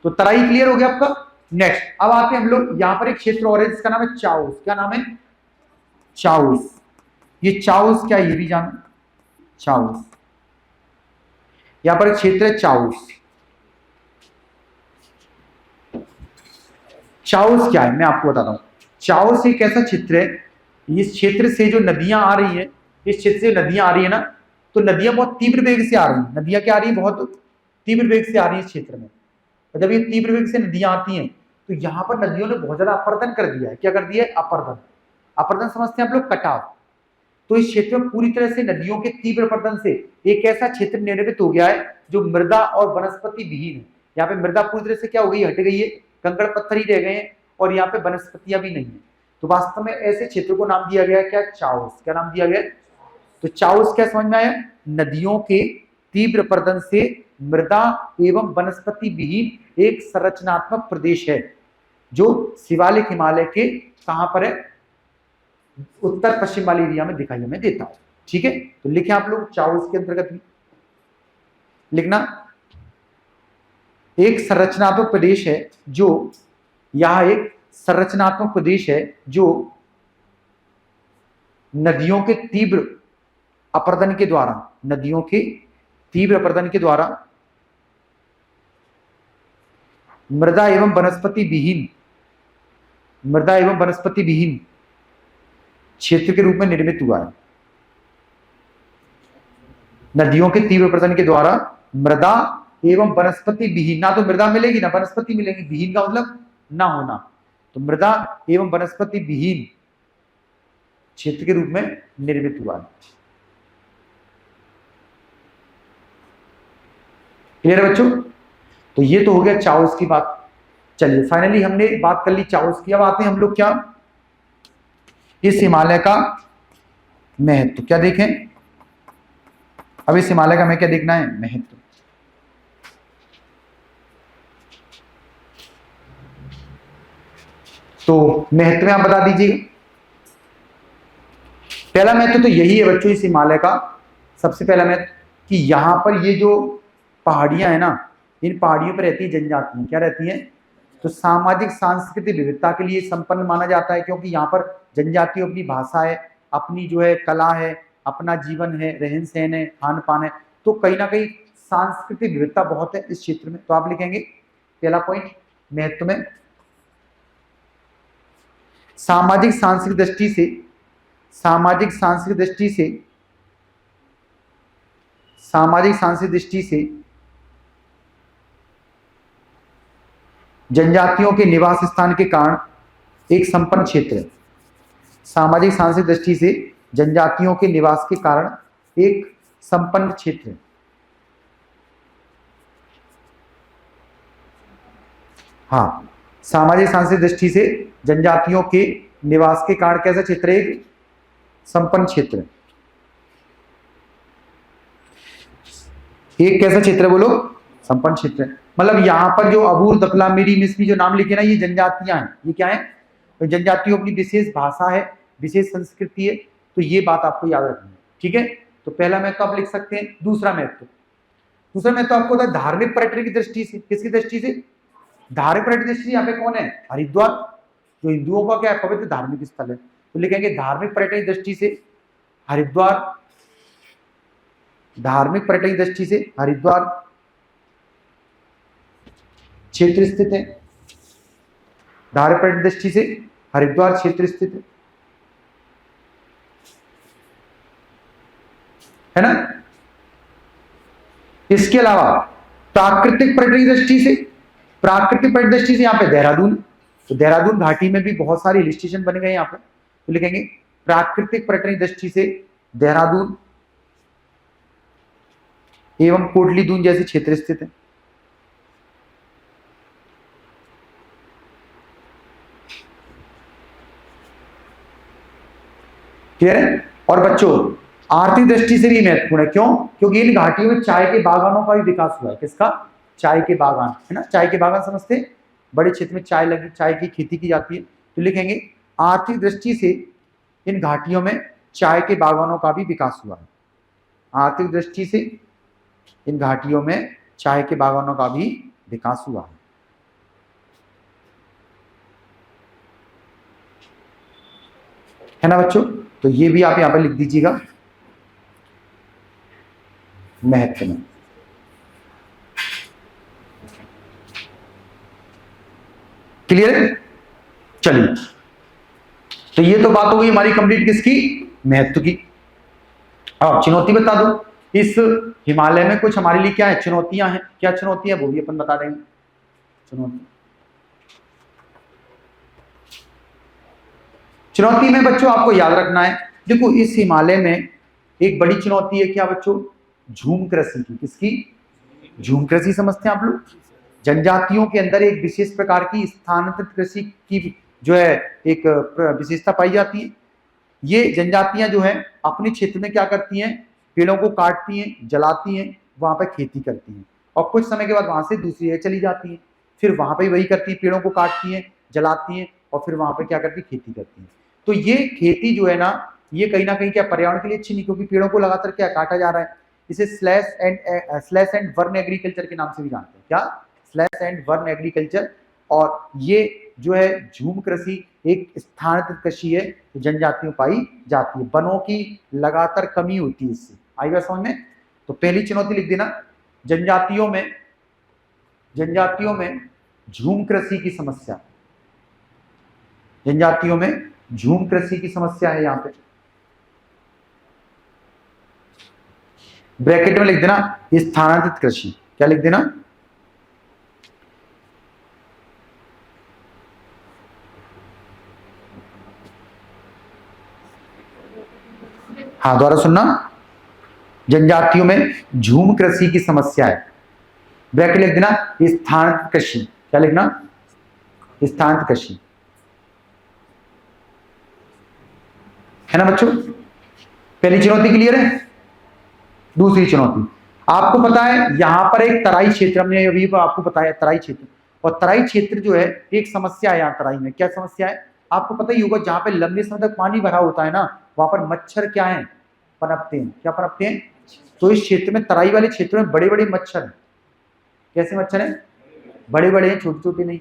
तो तराई क्लियर हो गया आपका। नेक्स्ट अब आते हैं हम लोग, यहां पर एक क्षेत्र और है जिसका नाम है चाउस। क्या नाम है, चाउस। ये चाउस क्या है ये भी जानो, चाउस। यहां पर एक क्षेत्र है चाउस। चाउस क्या है मैं आपको बताता हूं। चाउस एक ऐसा क्षेत्र है, इस क्षेत्र से जो नदियां आ रही है, इस क्षेत्र से नदियां आ रही है ना, तो नदियां बहुत तीव्र वेग से आ रही है। नदियां क्या आ रही है, बहुत तीव्र वेग से आ रही है इस क्षेत्र में। और जब ये तीव्र वेग से नदियां आती हैं तो यहाँ पर नदियों ने बहुत ज्यादा अपर्दन कर दिया है। क्या कर दिया है, अपर्दन समझते हैं आप लोग, कटाव। तो इस क्षेत्र में पूरी तरह से नदियों के तीव्र अपर्दन से एक ऐसा क्षेत्र निर्मित हो गया है जो मृदा और वनस्पति विहीन है। यहाँ पे मृदा पूरी तरह से क्या हो गई, हट गई है, कंकड़ पत्थर ही रह गए हैं, और यहाँ पे वनस्पतियां भी नहीं है। तो वास्तव में ऐसे क्षेत्र को नाम दिया गया क्या, चाउस। क्या नाम दिया गया, तो चाउस क्या समझ में आया, नदियों के तीव्र अपर्दन से मृदा एवं वनस्पति विहीन एक संरचनात्मक प्रदेश है जो शिवालिक हिमालय के कहां पर है, उत्तर पश्चिम वाले एरिया में दिखाई हमें देता है। ठीक है, तो लिखे आप लोग चाओस के अंतर्गत लिखना, एक संरचनात्मक प्रदेश है जो, यह एक संरचनात्मक प्रदेश है जो नदियों के तीव्र अपरदन के द्वारा, नदियों के तीव्र अपरदन के द्वारा मृदा एवं वनस्पति विहीन, मृदा एवं वनस्पति विहीन क्षेत्र के रूप में निर्मित हुआ है। नदियों के तीव्र अपरदन के द्वारा मृदा एवं वनस्पति विहीन, ना तो मृदा मिलेगी ना वनस्पति मिलेगी, विहीन का मतलब ना होना, तो मृदा एवं वनस्पति विहीन क्षेत्र के रूप में निर्मित हुआ है। क्लियर है बच्चों? तो ये तो हो गया चाओस की बात। चलिए फाइनली हमने बात कर ली चाओस की। अब आते हैं हम लोग क्या, इस हिमालय का महत्व क्या देखें। अब इस हिमालय का हमें क्या देखना है, महत्व। तो महत्व में आप बता दीजिएगा। पहला महत्व तो यही है बच्चों इस हिमालय का, सबसे पहला महत्व कि यहां पर ये जो पहाड़ियां है ना, इन पहाड़ियों पर रहती है जनजातियां, क्या रहती हैं, तो सामाजिक सांस्कृतिक विविधता के लिए संपन्न माना जाता है, क्योंकि यहाँ पर जनजातियों अपनी भाषा है, अपनी जो है कला है, अपना जीवन है, रहन सहन है, खान पान है, तो कहीं ना कहीं सांस्कृतिक विविधता बहुत है इस क्षेत्र में। तो आप लिखेंगे पहला पॉइंट महत्व में, सामाजिक सांस्कृतिक दृष्टि से, सामाजिक सांस्कृतिक दृष्टि से, सामाजिक सांस्कृतिक दृष्टि से जनजातियों के निवास स्थान के कारण एक संपन्न क्षेत्र है। सामाजिक सांस्कृतिक दृष्टि से जनजातियों के निवास के कारण एक संपन्न क्षेत्र है। हाँ, सामाजिक सांस्कृतिक दृष्टि से जनजातियों के निवास के कारण कैसा क्षेत्र है, एक संपन्न क्षेत्र है। एक कैसा क्षेत्र है बोलो, संपन्न क्षेत्र है। मतलब यहाँ पर जो अबूर, दफला, मेरी, मिसमी जो नाम लिखे ना, ये जनजातियां हैं। ये क्या है, तो जनजातियों अपनी विशेष भाषा है, विशेष संस्कृति है, तो ये बात आपको याद रखनी है। ठीक है, तो पहला महत्व आप लिख सकते हैं। दूसरा महत्व, दूसरा महत्व आपको होता है धार्मिक पर्यटन की दृष्टि से। किसकी दृष्टि से, धार्मिक पर्यटन की दृष्टि से। यहाँ पे कौन है, हरिद्वार, जो हिंदुओं का क्या है, पवित्र धार्मिक स्थल है, तो लिखेंगे धार्मिक पर्यटन की दृष्टि से हरिद्वार, धार्मिक पर्यटन की दृष्टि से हरिद्वार क्षेत्र स्थित है। धार्मिक पर्यटन दृष्टि से हरिद्वार क्षेत्र स्थित है ना। इसके अलावा प्राकृतिक पर्यटन की दृष्टि से, प्राकृतिक पर्यटन दृष्टि से यहाँ पे देहरादून, तो देहरादून घाटी में भी बहुत सारे हिल स्टेशन बन गए यहाँ पे, तो लिखेंगे प्राकृतिक पर्यटन की दृष्टि से देहरादून एवं कोटली दून जैसे क्षेत्र स्थित है। क्लियर है? और बच्चों आर्थिक दृष्टि से भी महत्वपूर्ण है। क्यों? क्योंकि इन घाटियों में चाय के बागानों का भी विकास हुआ है। किसका? चाय के बागान, है ना। चाय के बागान समझते हैं, बड़े क्षेत्र में चाय लगी, चाय की खेती की जाती है, तो लिखेंगे आर्थिक दृष्टि से इन घाटियों में चाय के बागानों का भी विकास हुआ है। आर्थिक दृष्टि से इन घाटियों में चाय के बागानों का भी विकास हुआ है ना बच्चों। तो ये भी आप यहां पर लिख दीजिएगा महत्व में। क्लियर है? चलिए, तो ये तो बात हो गई हमारी कंप्लीट किसकी, महत्व की। अब चुनौती बता दो, इस हिमालय में कुछ हमारे लिए क्या है, चुनौतियां हैं। क्या चुनौतियां, वो भी अपन बता देंगे। चुनौती में बच्चों आपको याद रखना है, देखो इस हिमालय में एक बड़ी चुनौती है क्या बच्चों, झूम कृषि की। किसकी? झूम कृषि समझते हैं आप लोग। जनजातियों के अंदर एक विशेष प्रकार की स्थानांतरित कृषि की जो है एक विशेषता पाई जाती है। ये जनजातियां जो है अपने क्षेत्र में क्या करती हैं, पेड़ों को काटती हैं, जलाती हैं, वहां पर खेती करती हैं। और कुछ समय के बाद वहां से दूसरी जगह चली जाती हैं, फिर वहां पे वही करती है, पेड़ों को काटती हैं, जलाती हैं और फिर वहां पे क्या करती है, खेती करती है। तो ये खेती जो है ना, ये कहीं ना कहीं क्या पर्यावरण के लिए अच्छी नहीं, क्योंकि पेड़ों को लगातार क्या काटा जा रहा है। इसे स्लैश एंड बर्न एग्रीकल्चर के नाम से भी जानते हैं। क्या? Slash and burn agriculture. और ये जो है झूम कृषि एक स्थानांतरित कृषि है, जो जनजातियों पाई जाती है। वनों की लगातार कमी होती है इससे। आई बात समझ में? तो पहली चुनौती लिख देना, जनजातियों में झूम कृषि की समस्या। जनजातियों में झूम कृषि की समस्या है। यहां पे ब्रैकेट में लिख देना स्थानांतरित कृषि। क्या लिख देना? हाँ, दोबारा सुनना, जनजातियों में झूम कृषि की समस्या है। ब्रैकेट लिख देना स्थानांतरित कृषि। क्या लिखना? स्थानांतरित कृषि, है ना बच्चों? पहली चुनौती क्लियर है? दूसरी चुनौती, आपको पता है यहां पर एक तराई क्षेत्र, हमने अभी आपको बताया तराई क्षेत्र, और तराई क्षेत्र जो है एक समस्या है यहाँ तराई में। क्या समस्या है? आपको पता ही होगा, जहां पे लंबे समय तक पानी भरा होता है ना, वहां पर मच्छर क्या है? पनपते हैं। क्या पनपते हैं? तो इस क्षेत्र में, तराई वाले क्षेत्र में बड़े बड़े मच्छर हैं। कैसे मच्छर हैं? बड़े बड़े हैं, छोटे छोटे नहीं।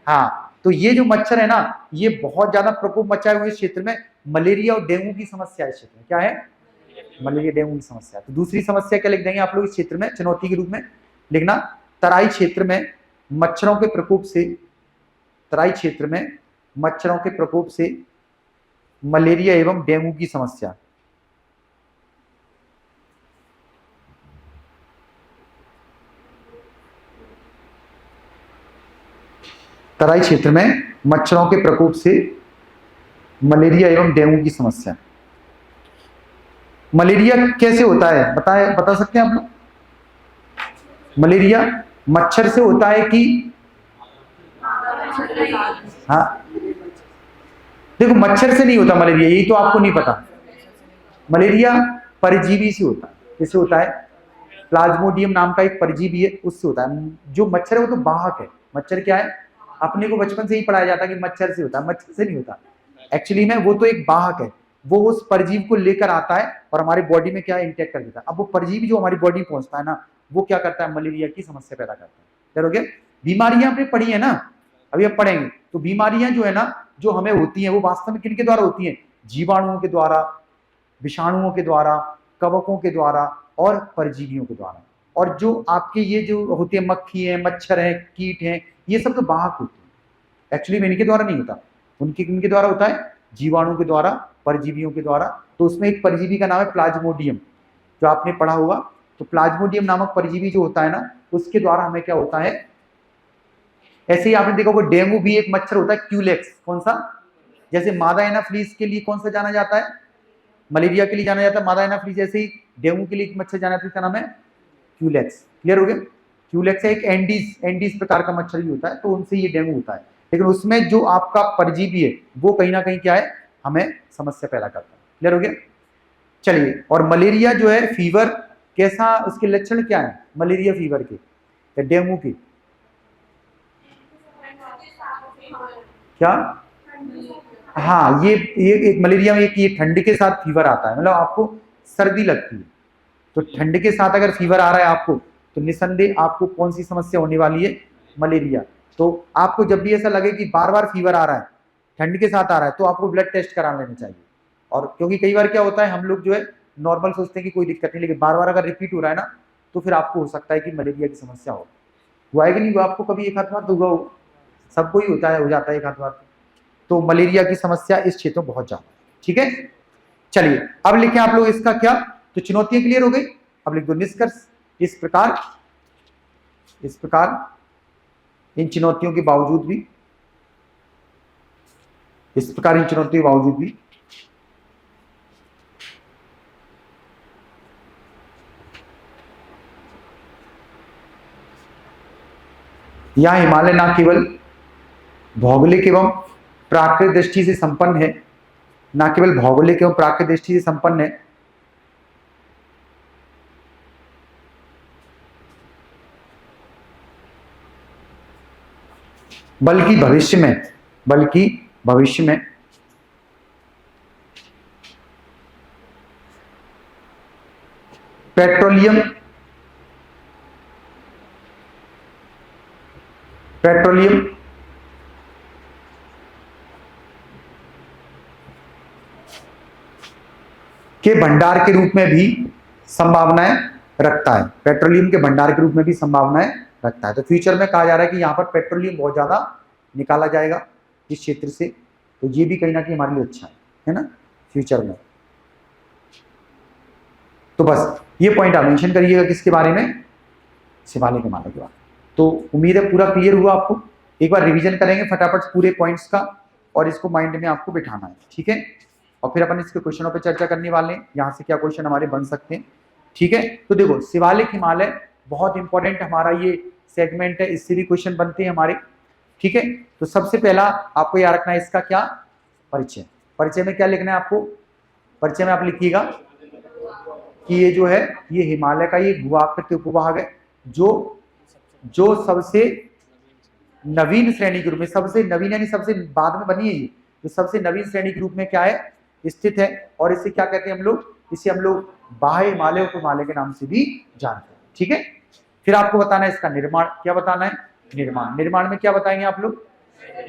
हाँ, तो ये जो मच्छर है ना, ये बहुत ज्यादा प्रकोप मचाए हुए इस क्षेत्र में। मलेरिया और डेंगू की समस्या है इस क्षेत्र में। क्या है? मलेरिया डेंगू की समस्या। तो दूसरी समस्या क्या लिख देंगे आप लोग इस क्षेत्र में? चुनौती के रूप में लिखना, तराई क्षेत्र में मच्छरों के प्रकोप से, तराई क्षेत्र में मच्छरों के प्रकोप से मलेरिया एवं डेंगू की समस्या। तराई क्षेत्र में मच्छरों के प्रकोप से मलेरिया एवं डेंगू की समस्या। मलेरिया कैसे होता है बता सकते हैं आप लोग? मलेरिया मच्छर से होता है कि? हाँ, देखो मच्छर से नहीं होता मलेरिया, यही तो आपको नहीं पता। मलेरिया परजीवी से होता है। किससे होता है? प्लाज्मोडियम नाम का एक परजीवी है, उससे होता है। जो मच्छर है वो तो वाहक है। मच्छर क्या है? अपने को बचपन से ही पढ़ाया जाता है कि मच्छर से होता है, मच्छर से नहीं होता। एक्चुअली में वो तो एक वाहक है, वो उस परजीवी को लेकर आता है और हमारी बॉडी में क्या इंटेक्ट कर देता है। अब वो परजीवी जो हमारी बॉडी में पहुंचता है ना, वो क्या करता है? मलेरिया की समस्या पैदा करता है। करोगे? बीमारियां आपने पढ़ी है ना, अभी अब पढ़ेंगे। तो बीमारियां जो है ना, जो हमें होती हैं, वो वास्तव में किनके द्वारा होती हैं? जीवाणुओं के द्वारा, विषाणुओं के द्वारा, कवकों के द्वारा और परजीवियों के द्वारा। और जो आपके ये जो होते हैं, मक्खी है, मच्छर है, कीट है, ये सब तो वाहक होते हैं। एक्चुअली में इनके द्वारा नहीं होता, उनके किनके द्वारा होता है? जीवाणु के द्वारा, परजीवियों के द्वारा। तो उसमें एक परजीवी का नाम है प्लाज्मोडियम, जो आपने पढ़ा होगा। तो प्लाज्मोडियम नामक परजीवी जो होता है ना, उसके द्वारा हमें क्या होता है? ऐसे ही आपने देखा होगा, डेंगू भी एक मच्छर होता है, क्यूलेक्स। कौन सा? जैसे मादा एनाफ्लीज के लिए कौन सा जाना जाता है? मलेरिया के लिए जाना जाता है मादा एनाफ्लीज, जैसे ही डेंगू के लिए एक मच्छर जाना जाता है, इसका नाम है क्यूलेक्स। क्लियर हो गया? क्यूलेक्स एक एंडीज प्रकार का मच्छर ही होता है, तो उनसे ये डेंगू होता है। लेकिन उसमें जो आपका परजीवी है, वो कहीं ना कहीं क्या है? हमें समस्या पैदा करता है। क्लियर हो गया? चलिए, और मलेरिया जो है फीवर, कैसा उसके लक्षण क्या है मलेरिया फीवर के या डेंगू के? क्या? हाँ, ये एक मलेरिया में ये ठंड के साथ फीवर आता है, मतलब आपको सर्दी लगती है। तो ठंड के साथ अगर फीवर आ रहा है आपको, तो निसंदेह आपको कौन सी समस्या होने वाली है? मलेरिया। तो आपको जब भी ऐसा लगे कि बार बार फीवर आ रहा है, ठंड के साथ आ रहा है, तो आपको ब्लड टेस्ट करा लेना चाहिए। और क्योंकि कई बार क्या होता है, हम लोग जो है नॉर्मल सोचते हैं कि कोई दिक्कत नहीं, लेकिन बार बार अगर रिपीट हो रहा है ना, तो फिर आपको हो सकता है कि मलेरिया की समस्या हो। हुआ है कि नहीं हुआ आपको कभी? एक हाथ बार तो हुआ हो, सबको ही होता है, हो जाता है एक हाथ बार। तो मलेरिया की समस्या इस क्षेत्र में बहुत ज्यादा। ठीक है, चलिए अब लिखें आप लोग इसका क्या? तो चुनौतियां क्लियर हो गई, अब लिख दो निष्कर्ष। इस प्रकार इन चुनौतियों के बावजूद भी, इस प्रकार इन चुनौतियों के बावजूद भी यहां हिमालय न केवल भौगोलिक एवं प्राकृतिक दृष्टि से संपन्न है, न केवल भौगोलिक एवं प्राकृतिक दृष्टि से संपन्न है, बल्कि भविष्य में, बल्कि भविष्य में पेट्रोलियम के भंडार के रूप में भी संभावनाएं रखता है, पेट्रोलियम के भंडार के रूप में भी संभावनाएं रखता है। तो फ्यूचर में कहा जा रहा है कि यहाँ पर पेट्रोलियम बहुत ज्यादा निकाला जाएगा इस क्षेत्र से, तो ये भी कहीं ना कहीं हमारे लिए अच्छा है ना फ्यूचर में। तो बस ये पॉइंट आप मेंशन करिएगा किसके बारे में, शिवालिक हिमालय के बारे में। तो उम्मीद है पूरा क्लियर हुआ आपको। एक बार रिवीजन करेंगे फटाफट पूरे पॉइंट्स का, और इसको माइंड में आपको बिठाना है, ठीक है। और फिर अपन इसके क्वेश्चनों पे चर्चा करने वाले हैं, यहाँ से क्या क्वेश्चन हमारे बन सकते हैं, ठीक है। तो देखो शिवालिक हिमालय बहुत इंपॉर्टेंट हमारा ये सेगमेंट है, इससे भी क्वेश्चन बनते हैं हमारे, ठीक है। तो सबसे पहला आपको याद रखना है इसका क्या, परिचय। परिचय में क्या लिखना है आपको, परिचय में आप लिखिएगा कि ये जो है ये हिमालय का ये भूआकृति उपभाग है, जो सबसे नवीन श्रेणी के रूप में, सबसे नवीन यानी सबसे बाद में बनी है ये, जो सबसे नवीन श्रेणी के रूप में क्या है स्थित है। और इसे क्या कहते हैं हम लोग, इसे हम लोग बाह्य हिमालय उपहिमालय के नाम से भी जानते हैं, ठीक है। फिर आपको बताना है इसका निर्माण, क्या बताना है, निर्माण। निर्माण में क्या बताएंगे आप लोग,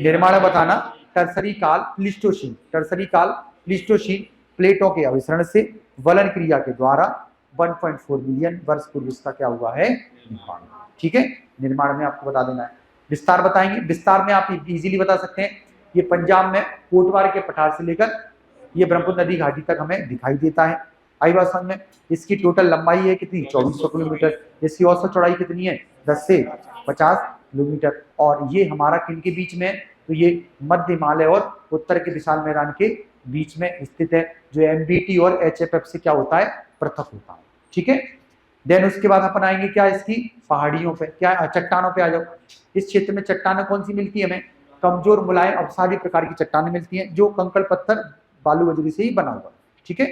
निर्माण बताना टर्सरी काल प्लीस्टोसीन, टर्सरी काल प्लीस्टोसीन प्लेटों के अभिसरण से वलन क्रिया के द्वारा 1.4 मिलियन वर्ष पूर्व इसका क्या हुआ है निर्माण, ठीक है। निर्माण में आपको बता देना है। विस्तार बताएंगे, विस्तार में आप इजीली बता सकते हैं, ये पंजाब में कोटवार के पठार से लेकर ये ब्रह्मपुत्र नदी घाटी तक हमें दिखाई देता है। आईवासन में इसकी टोटल लंबाई है कितनी 2400 किलोमीटर, इसकी औसत चौड़ाई कितनी है 10 से 50 किलोमीटर। और ये हमारा किन के बीच में है, तो ये मध्य हिमालय और उत्तर के विशाल मैदान के बीच में स्थित है, जो एमबीटी और एचएफएफ से क्या होता है पृथक होता है, ठीक है। देन उसके बाद अपन आएंगे क्या इसकी पहाड़ियों पे, क्या चट्टानों पे आ जाओ। इस क्षेत्र में चट्टानें कौन सी मिलती है हमें, कमजोर मुलायम अवसादी प्रकार की चट्टानें मिलती हैं, जो कंकड़ पत्थर बालू बजरी से ही बना हुआ, ठीक है।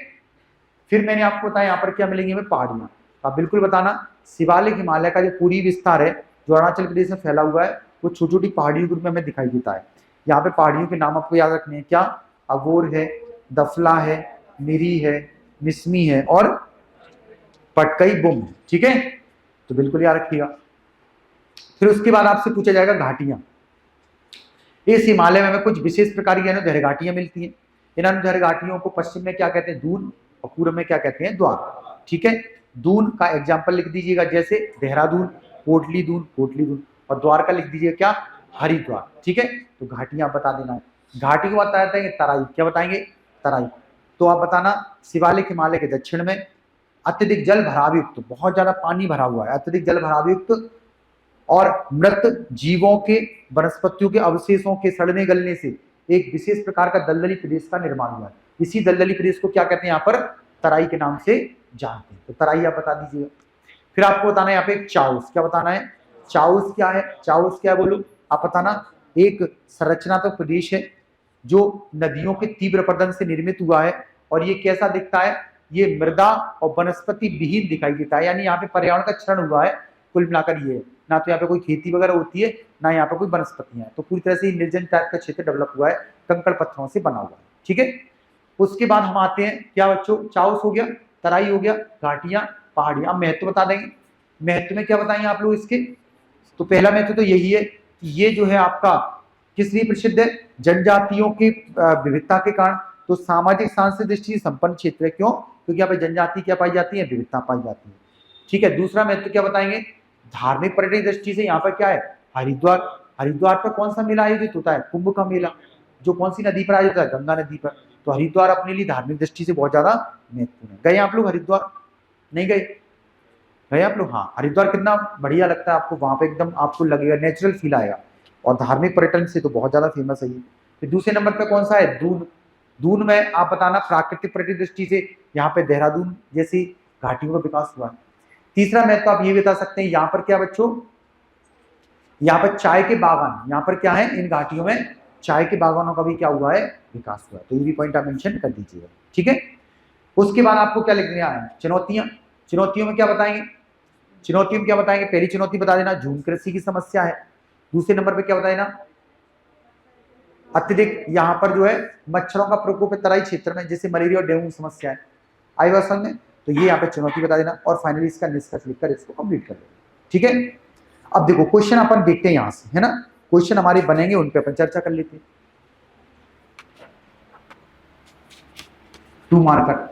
फिर मैंने आपको बताया यहाँ पर क्या मिलेंगी हमें पहाड़ियां, आप बिल्कुल बताना। शिवालिक हिमालय का जो पूरी विस्तार है जो अरुणाचल प्रदेश में फैला हुआ है, वो छोटी छोटी पहाड़ियों के रूप में हमें दिखाई देता है। यहाँ पे पहाड़ियों के नाम आपको याद रखने हैं, क्या, अगोर है, दफला है, मिरी है, मिसमी है और पटकई बुम, ठीक है। तो बिल्कुल याद रखिएगा। फिर उसके बाद आपसे पूछा जाएगा घाटियां। इस हिमालय में हमें कुछ विशेष प्रकार की अनुदैर्घ्य घाटियां मिलती हैं। इन अनुदैर्घ्य घाटियों को पश्चिम में क्या कहते हैं दून, और पूर्व में क्या कहते हैं द्वार, ठीक है। दून का एग्जाम्पल लिख दीजिएगा, जैसे देहरादून, कोटली दून, और द्वार का लिख दीजिएगा क्या, हरिद्वार, ठीक है। तो घाटियां बता देना है। घाटी को बताते हैं तराई, क्या बताएंगे तराई। तो आप बताना शिवालिक हिमालय के दक्षिण में अत्यधिक जल भराव युक्त, बहुत ज्यादा पानी भरा हुआ है, अत्यधिक जल भराव युक्त और मृत जीवों के वनस्पतियों के अवशेषों के सड़ने गलने से एक विशेष प्रकार का दलदली प्रदेश का निर्माण हुआ है। इसी दलदली प्रदेश को क्या कहते हैं यहाँ पर तराई के नाम से जानते हैं। तो तराई आप बता दीजिएगा। फिर आपको बताना है यहाँ पे चाउस, क्या बताना है, चाउस क्या है, चाउस क्या है बोलो आप बताना। एक संरचनात्मक प्रदेश है जो नदियों के तीव्र प्रदन से निर्मित हुआ है, और ये कैसा दिखता है, ये मृदा और वनस्पति विहीन दिखाई देता है, यानी यहाँ पे पर्यावरण का क्षरण हुआ है। कुल मिलाकर ये ना तो यहाँ पे कोई खेती वगैरह होती है, ना यहाँ पे कोई वनस्पतियां हैं, तो पूरी तरह से निर्जन टाइप का क्षेत्र डेवलप हुआ है, कंकड़ पत्थरों से बना हुआ है, ठीक है। उसके बाद हम आते हैं क्या बच्चों, चाउस हो गया, तराई हो गया, घाटियां, पहाड़ियां। अब महत्व बता देंगे। महत्व में क्या बताएंगे आप लोग इसके, तो पहला महत्व तो यही है कि ये जो है आपका किस लिए प्रसिद्ध है, जनजातियों की विविधता के कारण। तो सामाजिक सांस्कृतिक दृष्टि से संपन्न क्षेत्र है, क्यों, क्योंकि यहाँ पे जनजाति क्या पाई जाती है, विविधता पाई जाती है, ठीक है। दूसरा महत्व क्या बताएंगे, धार्मिक पर्यटन दृष्टि से यहाँ पर क्या है हरिद्वार। हरिद्वार पर कौन सा मेला आयोजित होता है, कुंभ का मेला, जो कौन सी नदी पर आयोजित होता है, गंगा नदी पर। तो हरिद्वार अपने लिए धार्मिक दृष्टि से बहुत ज्यादा महत्वपूर्ण है। गए आप लोग हरिद्वार, नहीं गए, गए आप लोग, हाँ। हरिद्वार कितना बढ़िया लगता है आपको, वहां पे एकदम आपको लगेगा नेचुरल फील आएगा, और धार्मिक पर्यटन से तो बहुत ज्यादा फेमस है ये। फिर दूसरे नंबर पे कौन सा है, दून। दून में आप बताना प्राकृतिक पर्यटन दृष्टि से यहाँ पे देहरादून जैसी घाटियों का विकास हुआ है। तीसरा महत्व तो आप ये बता सकते हैं, यहाँ पर क्या बच्चों, यहाँ पर चाय के बागान, यहाँ पर क्या है इन घाटियों में चाय के बागानों का भी क्या हुआ है विकास हुआ है। तो ये भी पॉइंट आप मेंशन कर दीजिएगा, ठीक है। उसके बाद आपको क्या लिखने आए हैं, चुनौतियां। चुनौतियों में क्या बताएंगे, चुनौतियों में क्या बताएंगे, पहली चुनौती बता देना झूम कृषि की समस्या है। दूसरे नंबर पे क्या बता देना, अत्यधिक यहाँ पर जो है मच्छरों का प्रकोप है तराई क्षेत्र में, जैसे मलेरिया और डेंगू समस्या है। आई बात समझ में? तो ये यहाँ पे चुनौती बता देना और फाइनली इसका निष्कर्ष लिखकर इसको कंप्लीट कर देना। ठीक है, अब देखो क्वेश्चन अपन देखते हैं यहाँ से, है ना, क्वेश्चन हमारे बनेंगे उन पे अपन चर्चा कर लेते हैं। 2 मार्कर।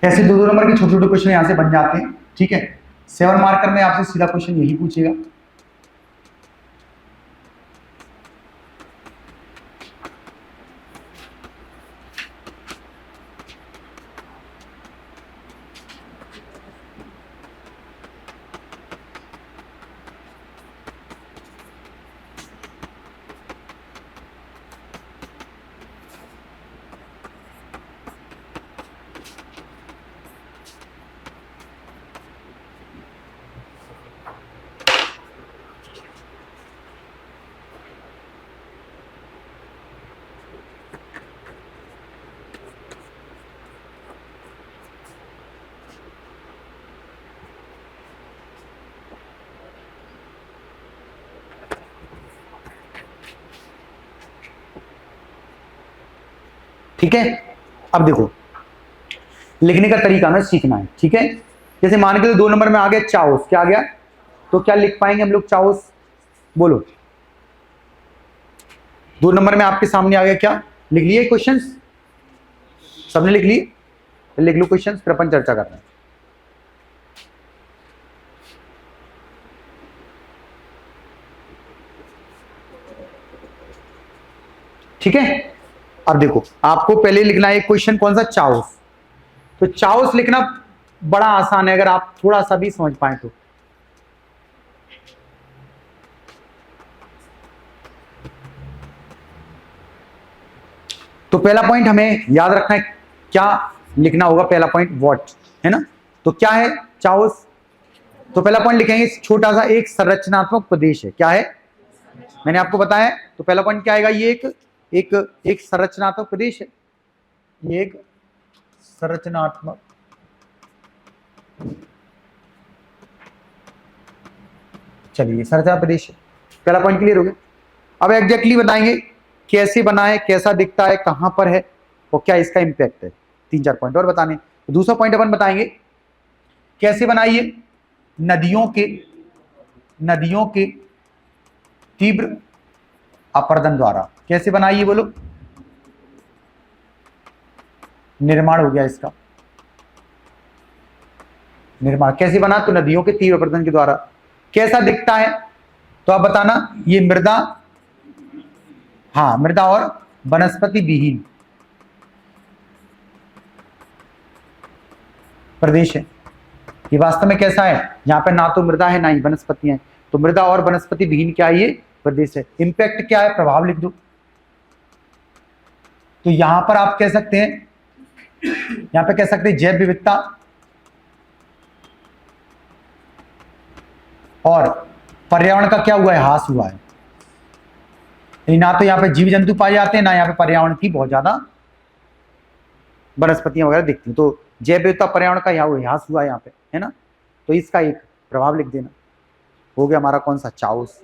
ऐसे 2-2 नंबर के छोटे छोटे क्वेश्चन यहां से बन जाते हैं। ठीक है, 7 मार्कर में आपसे सीधा क्वेश्चन यही पूछेगा। ठीक है, अब देखो लिखने का तरीका हमें सीखना है। ठीक है, जैसे मान के 2 नंबर में आ गया चाउस, क्या आ गया, तो क्या लिख पाएंगे हम लोग चाउस, बोलो। 2 नंबर में आपके सामने आ गया, क्या लिख लिए क्वेश्चंस, सबने लिख लिए, लिख लो क्वेश्चंस, फिर अपन चर्चा करते हैं। ठीक है, अब देखो आपको पहले लिखना है क्वेश्चन कौन सा, चाउस। तो चाउस लिखना बड़ा आसान है अगर आप थोड़ा सा भी समझ पाए तो पहला पॉइंट हमें याद रखना है, क्या लिखना होगा, पहला पॉइंट व्हाट, है ना। तो क्या है चाउस, तो पहला पॉइंट लिखेंगे छोटा सा एक संरचनात्मक प्रदेश है, क्या है, मैंने आपको बताया। तो पहला पॉइंट क्या आएगा, ये एक संरचनात्मक प्रदेश है, ये एक संरचनात्मक, चलिए संरचना प्रदेश है, पहला पॉइंट क्लियर हो गया। अब एग्जैक्टली बताएंगे कैसे बना है, कैसा दिखता है, कहां पर है और क्या इसका इंपैक्ट है, 3-4 पॉइंट और बताने। तो दूसरा पॉइंट अपन बताएंगे कैसे बनाइए, नदियों के तीव्र अपर्दन द्वारा, कैसे बनाइए बोलो, निर्माण हो गया इसका, निर्माण कैसे बना, तो नदियों के तीव्र अपर्दन के द्वारा। कैसा दिखता है, तो आप बताना, ये मृदा, हाँ मृदा और वनस्पति विहीन प्रदेश है। ये वास्तव में कैसा है, यहाँ पे ना तो मृदा है ना ही वनस्पतियां हैं, तो मृदा और वनस्पति विहीन क्या है, ये प्रदेश है। इंपैक्ट क्या है, प्रभाव लिख दो। तो यहां पर आप कह सकते हैं, यहां पे कह सकते हैं जैव विविधता और पर्यावरण का क्या हुआ है, ह्रास हुआ है। ना तो यहाँ पे जीव जंतु पाए जाते हैं, ना यहाँ पे पर्यावरण की बहुत ज्यादा वनस्पतियां वगैरह दिखती हैं। तो जैव विविधता पर्यावरण का यहाँ ह्रास हुआ यहाँ पे, है ना। तो इसका एक प्रभाव लिख देना। हो गया हमारा कौन सा, चाउस।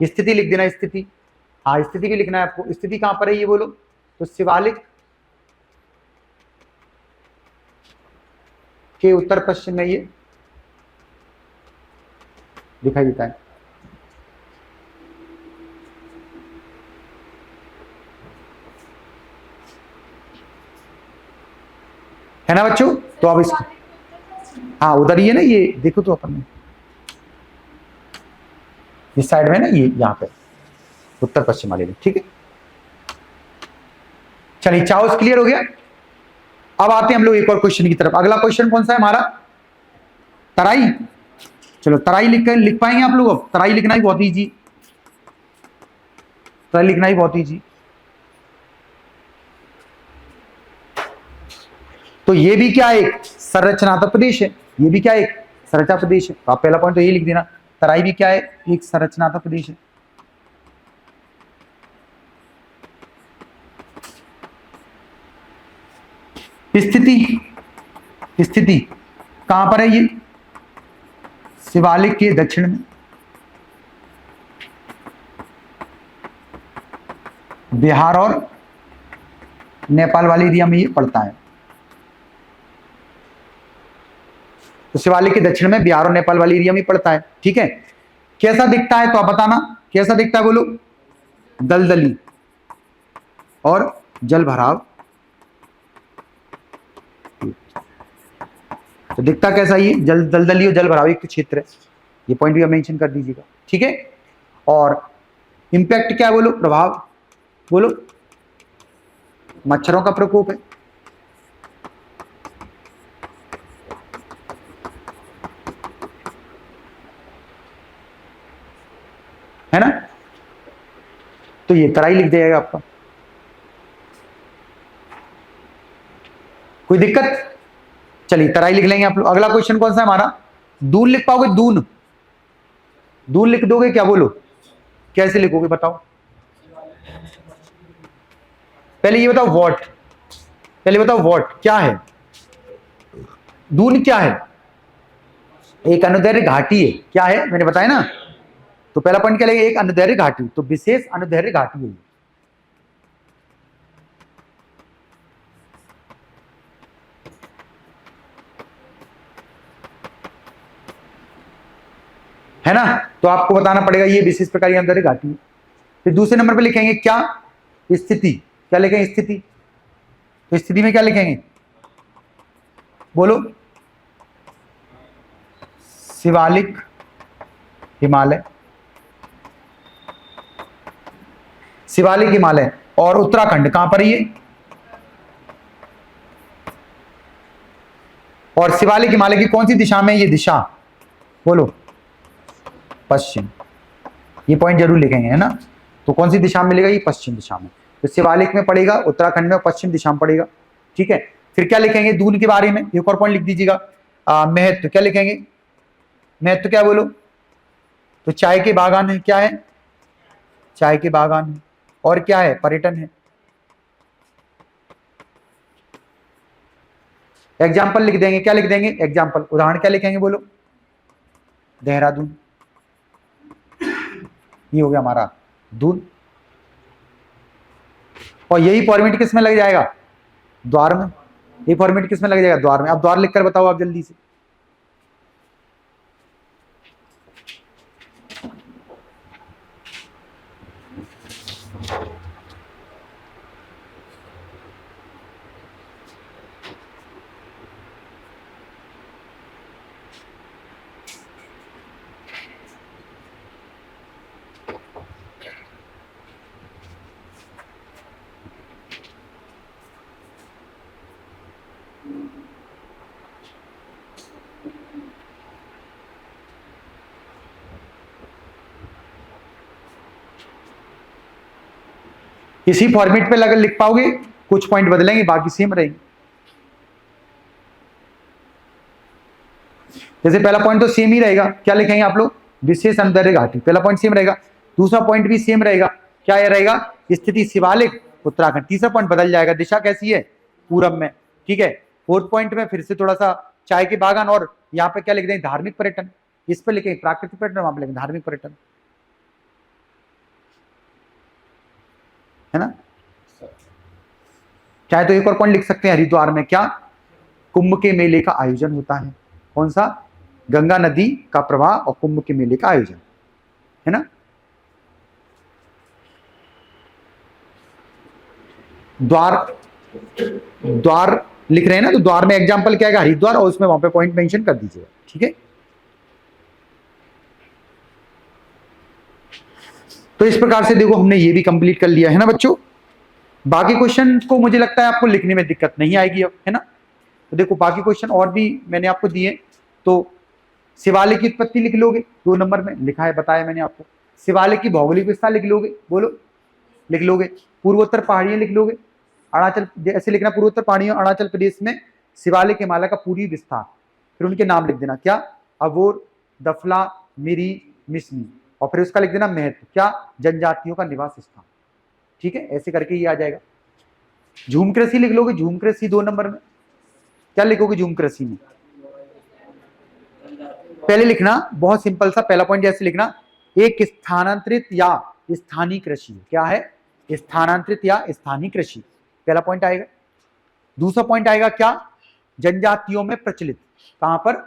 स्थिति लिख देना, स्थिति। हाँ, स्थिति भी लिखना है आपको। स्थिति कहां पर है ये बोलो, तो शिवालिक के उत्तर पश्चिम में ये दिखाई देता है ना बच्चों। तो अब इसको, हाँ उधर ही है ना, ये देखो तो अपन इस साइड में ना, ये यहाँ पे उत्तर पश्चिम वाले में, ठीक है। चलिए चाउस क्लियर हो गया। अब आते हैं हम लोग एक और क्वेश्चन की तरफ। अगला क्वेश्चन कौन सा है हमारा, तराई। चलो तराई लिख पाएंगे आप लोग। अब तराई लिखना ही बहुत ईजी, तराई लिखना ही बहुत ईजी। तो ये भी क्या एक संरचनात्मक प्रदेश है, ये भी क्या एक संरचना प्रदेश है। तो आप पहला पॉइंट तो ये लिख देना, तराई भी क्या है, एक संरचनात्मक प्रदेश है। स्थिति, स्थिति कहां पर है ये, शिवालिक के दक्षिण में, बिहार और नेपाल वाली एरिया में ये पड़ता है। तो शिवालिक के दक्षिण में, बिहार और नेपाल वाली एरिया में पड़ता है, ठीक है। कैसा दिखता है तो आप बताना, कैसा दिखता है बोलो, दलदली और जल भराव। तो दिखता कैसा, ये दलदली और जल भराव युक्त क्षेत्र है। ये पॉइंट भी आप मेंशन कर दीजिएगा, ठीक है। और इंपैक्ट क्या है बोलो, प्रभाव बोलो, मच्छरों का प्रकोप है ना। तो ये तराई लिख दिया आपका, कोई दिक्कत। चलिए तराई लिख लेंगे आप लोग। अगला क्वेश्चन कौन सा है हमारा, दून लिख पाओगे, दून, दून लिख दोगे क्या बोलो, कैसे लिखोगे बताओ। पहले ये बताओ वॉट, पहले बताओ वॉट क्या है, दून क्या है, एक अनुदैर्घ्य घाटी है। क्या है मैंने बताया ना। तो पहला पॉइंट क्या लगेगा, एक अनुदैर्घ्य घाटी, तो विशेष अनुदैर्घ्य घाटी है ना। तो आपको बताना पड़ेगा ये विशेष प्रकार की अनुदैर्घ्य घाटी है। फिर दूसरे नंबर पे लिखेंगे क्या, स्थिति। क्या लिखेंगे, स्थिति। तो स्थिति में क्या लिखेंगे बोलो, शिवालिक हिमालय, शिवालिक हिमालय और उत्तराखंड कहां पर है ये, और शिवालिक हिमालय की कौन सी दिशा में, ये दिशा बोलो पश्चिम। ये पॉइंट जरूर लिखेंगे, है ना। तो कौन सी दिशा में मिलेगा, ये पश्चिम दिशा में। तो शिवालिक में पड़ेगा, उत्तराखंड में, पश्चिम दिशा में पड़ेगा, ठीक है। फिर क्या लिखेंगे दून के बारे में, एक और पॉइंट लिख दीजिएगा, महत्व। क्या लिखेंगे, महत्व क्या बोलो, तो चाय के बागान है, क्या है, चाय के बागान है, और क्या है, पर्यटन है। एग्जाम्पल लिख देंगे, क्या लिख देंगे, एग्जाम्पल, उदाहरण क्या लिखेंगे बोलो, देहरादून। ये हो गया हमारा दून। और यही फॉर्मेट किस में लग जाएगा, द्वार में। ये फॉर्मेट किस में लग जाएगा, द्वार में। अब द्वार लिखकर बताओ आप जल्दी से। इसी फॉर्मेट पे अगर लिख पाओगे, कुछ पॉइंट बदलेंगे, बाकी सेम रहेंगे। जैसे पहला पॉइंट तो सेम ही रहेगा, क्या लिखेंगे आप लोग, विशेष अनुदैर्घ्य घाटी। पहला पॉइंट सेम रहेगा, दूसरा पॉइंट भी सेम रहेगा, क्या ये रहेगा, स्थिति शिवालिक उत्तराखंड। तीसरा पॉइंट बदल जाएगा, दिशा कैसी है, पूरब में। ठीक है, फोर्थ पॉइंट में फिर से थोड़ा सा चाय के बागान, और यहाँ पे क्या लिख देंगे, धार्मिक पर्यटन। इस पे लिखेंगे प्राकृतिक पर्यटन, वहां पे लिखेंगे धार्मिक पर्यटन, है ना। चाहे तो एक और पॉइंट लिख सकते हैं, हरिद्वार में क्या कुंभ के मेले का आयोजन होता है। कौन सा, गंगा नदी का प्रवाह और कुंभ के मेले का आयोजन, है ना। द्वार, द्वार लिख रहे हैं ना, तो द्वार में एग्जांपल क्या आएगा, हरिद्वार, और उसमें वहां पे पॉइंट मेंशन कर दीजिएगा। ठीक है, तो इस प्रकार से देखो हमने ये भी कंप्लीट कर लिया है ना बच्चों। बाकी क्वेश्चन को मुझे लगता है आपको लिखने में दिक्कत नहीं आएगी अब, है ना। तो देखो बाकी क्वेश्चन और भी मैंने आपको दिए, तो शिवालिक की उत्पत्ति लिख लोगे, 2 नंबर में लिखा है, बताया मैंने आपको। शिवालिक की भौगोलिक विस्तार लिख लोगे, बोलो, लिख लोगे। पूर्वोत्तर पहाड़ियां लिख लोगे, अरुणाचल, ऐसे लिखना, पूर्वोत्तर पहाड़ियां अरुणाचल प्रदेश में शिवालिक हिमालय का पूरी विस्तार। फिर उनके नाम लिख देना, क्या, अबोर, दफला, मिरी, मिसमी, और फिर उसका लिख देना महत्व, क्या, जनजातियों का निवास स्थान। ठीक है, ऐसे करके ये आ जाएगा। झूम कृषि लिख लोगे, झूम कृषि 2 नंबर में, क्या लिखोगे झूम कृषि में, पहले लिखना बहुत सिंपल सा पहला पॉइंट जैसे लिखना, एक स्थानांतरित या स्थानीय कृषि। क्या है, स्थानांतरित या स्थानीय कृषि, पहला पॉइंट आएगा। दूसरा पॉइंट आएगा क्या, जनजातियों में प्रचलित, कहां पर,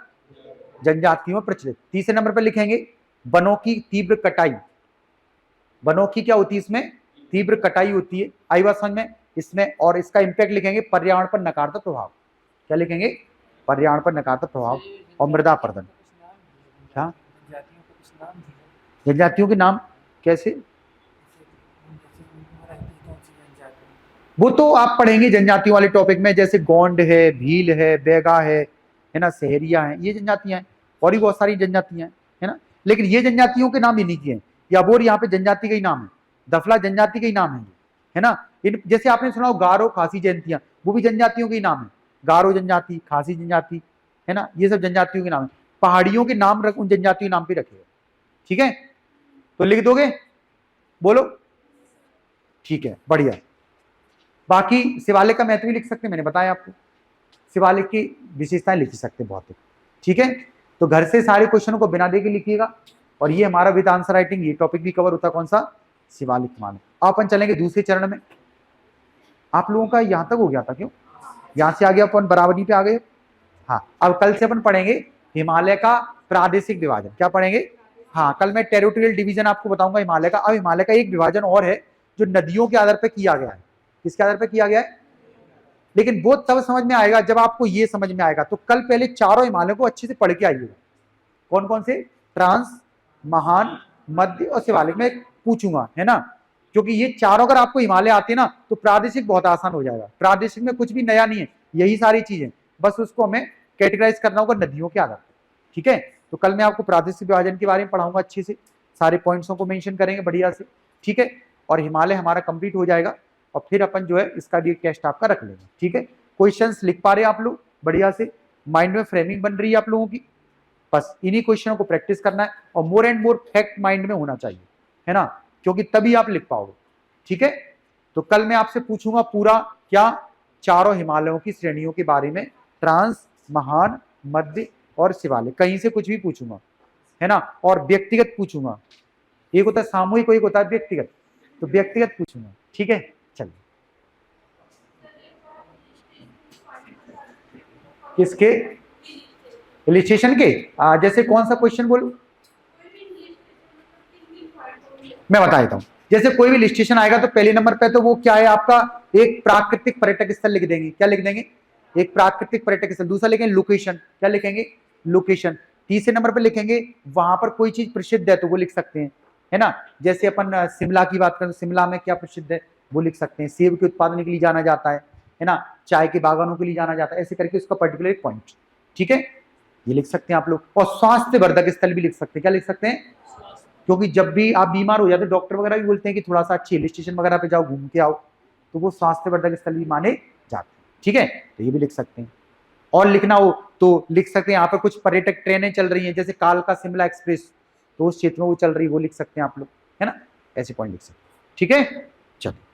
जनजातियों में प्रचलित। तीसरे नंबर पर लिखेंगे वनों की तीव्र कटाई, वनों की क्या होती है, इसमें तीव्र कटाई होती है, आई बात समझ में इसमें। और इसका इंपैक्ट लिखेंगे पर्यावरण पर नकारात्मक प्रभाव, क्या लिखेंगे, पर्यावरण पर नकारात्मक प्रभाव और मृदा अपरदन। क्या, जनजातियों के नाम कैसे, वो तो आप पढ़ेंगे जनजातियों वाले टॉपिक में, जैसे गोंड है, भील है, बेगा है ना, सहरिया है, ये जनजातियां हैं, और भी बहुत सारी जनजातियां हैं, है ना। लेकिन ये जनजातियों के नाम इन्हीं के हैं, या बोर यहाँ पे जनजाति का ही नाम है, दफला जनजाति का ही नाम है ना। इन जैसे आपने सुना हो गारो खासी जयंतियां, वो भी जनजातियों के ही नाम है, गारो जनजाति, खासी जनजाति, है ना, ये सब जनजातियों के नाम है। पहाड़ियों के नाम रख उन जनजातियों के नाम पे रखे, ठीक है, तो लिख दोगे, बोलो, ठीक है, बढ़िया। बाकी शिवालिक का महत्व भी लिख सकते हैं, मैंने बताया आपको, शिवालिक की विशेषताएं लिख सकते हैं बहुत, ठीक है। तो घर से सारे क्वेश्चनों को बिना देके लिखिएगा, और ये हमारा विद आंसर राइटिंग ये टॉपिक भी कवर होता है, कौन सा, शिवालिक हिमालय। अपन चलेंगे दूसरे चरण में। आप लोगों का यहां तक हो गया था, क्यों, यहां से आगे अपन बराबरी पे आ गए। हाँ, अब कल से अपन पढ़ेंगे हिमालय का प्रादेशिक विभाजन, क्या पढ़ेंगे, हाँ, कल मैं टेरिटोरियल डिवीजन आपको बताऊंगा हिमालय का। अब हिमालय का एक विभाजन और है जो नदियों के आधार पर किया गया है, किसके आधार पर किया गया है, लेकिन वो तब समझ में आएगा जब आपको ये समझ में आएगा। तो कल पहले चारों हिमालय को अच्छे से पढ़ के आइएगा, कौन कौन से, ट्रांस, महान, मध्य और शिवालिक, मैं पूछूंगा, है ना, क्योंकि ये चारों अगर आपको हिमालय आते ना तो प्रादेशिक बहुत आसान हो जाएगा। प्रादेशिक में कुछ भी नया नहीं है, यही सारी चीजें, बस उसको हमें कैटेगराइज करना होगा नदियों के आधार पर, ठीक है। तो कल मैं आपको प्रादेशिक विभाजन के बारे में पढ़ाऊंगा, अच्छे से सारे पॉइंट्सों को मेंशन करेंगे बढ़िया से, ठीक है। और हिमालय हमारा कंप्लीट हो जाएगा, और फिर अपन जो है इसका भी टेस्ट आपका रख लेंगे, ठीक है। क्वेश्चंस लिख पा रहे हैं आप लोग बढ़िया से, माइंड में फ्रेमिंग बन रही है आप लोगों की, बस इन्हीं क्वेश्चनों को प्रैक्टिस करना है, और more and more fact mind में होना चाहिए, है ना, क्योंकि तभी आप लिख पाओगे, ठीक है। तो कल मैं आपसे पूछूंगा पूरा क्या, चारों हिमालयों की श्रेणियों के बारे में, ट्रांस, महान, मध्य और शिवालिक, कहीं से कुछ भी पूछूंगा, है ना। और व्यक्तिगत पूछूंगा, एक होता है सामूहिक, एक होता है व्यक्तिगत, तो व्यक्तिगत पूछूंगा, ठीक है। चलिए, किसके, इलिस्ट्रेशन के, जैसे कौन सा क्वेश्चन बोलूं, मैं बता देता हूं। जैसे कोई भी इलिस्ट्रेशन आएगा तो पहले नंबर पे तो वो क्या है आपका, एक प्राकृतिक पर्यटक स्थल लिख देंगे, क्या लिख देंगे, एक प्राकृतिक पर्यटक स्थल। दूसरा लिखेंगे लोकेशन, क्या लिखेंगे, लोकेशन। तीसरे नंबर पे लिखेंगे वहां पर कोई चीज प्रसिद्ध है तो वो लिख सकते हैं, है ना। जैसे अपन शिमला की बात करें, शिमला में क्या प्रसिद्ध है वो लिख सकते हैं, सेब के उत्पादन के लिए जाना जाता है ना, चाय के बागानों के लिए जाना जाता है, ऐसे करके उसका पर्टिकुलर एक पॉइंट, ठीक है, ये लिख सकते हैं आप लोग। और स्वास्थ्य वर्धक स्थल भी लिख सकते हैं, क्या लिख सकते हैं, क्योंकि जब भी आप बीमार हो जाते हैं डॉक्टर वगैरह भी बोलते हैं कि थोड़ा सा अच्छी हिल स्टेशन वगैरह पे जाओ, घूम के आओ, तो वो स्वास्थ्य वर्धक स्थल भी माने जाते हैं, ठीक है, तो ये भी लिख सकते हैं। और लिखना हो तो लिख सकते हैं, यहाँ पर कुछ पर्यटक ट्रेनें चल रही हैं, जैसे कालका शिमला एक्सप्रेस, तो उस क्षेत्र में वो चल रही है, वो लिख सकते हैं आप लोग, है ना, ऐसे पॉइंट लिख सकते हैं, ठीक है, चलो।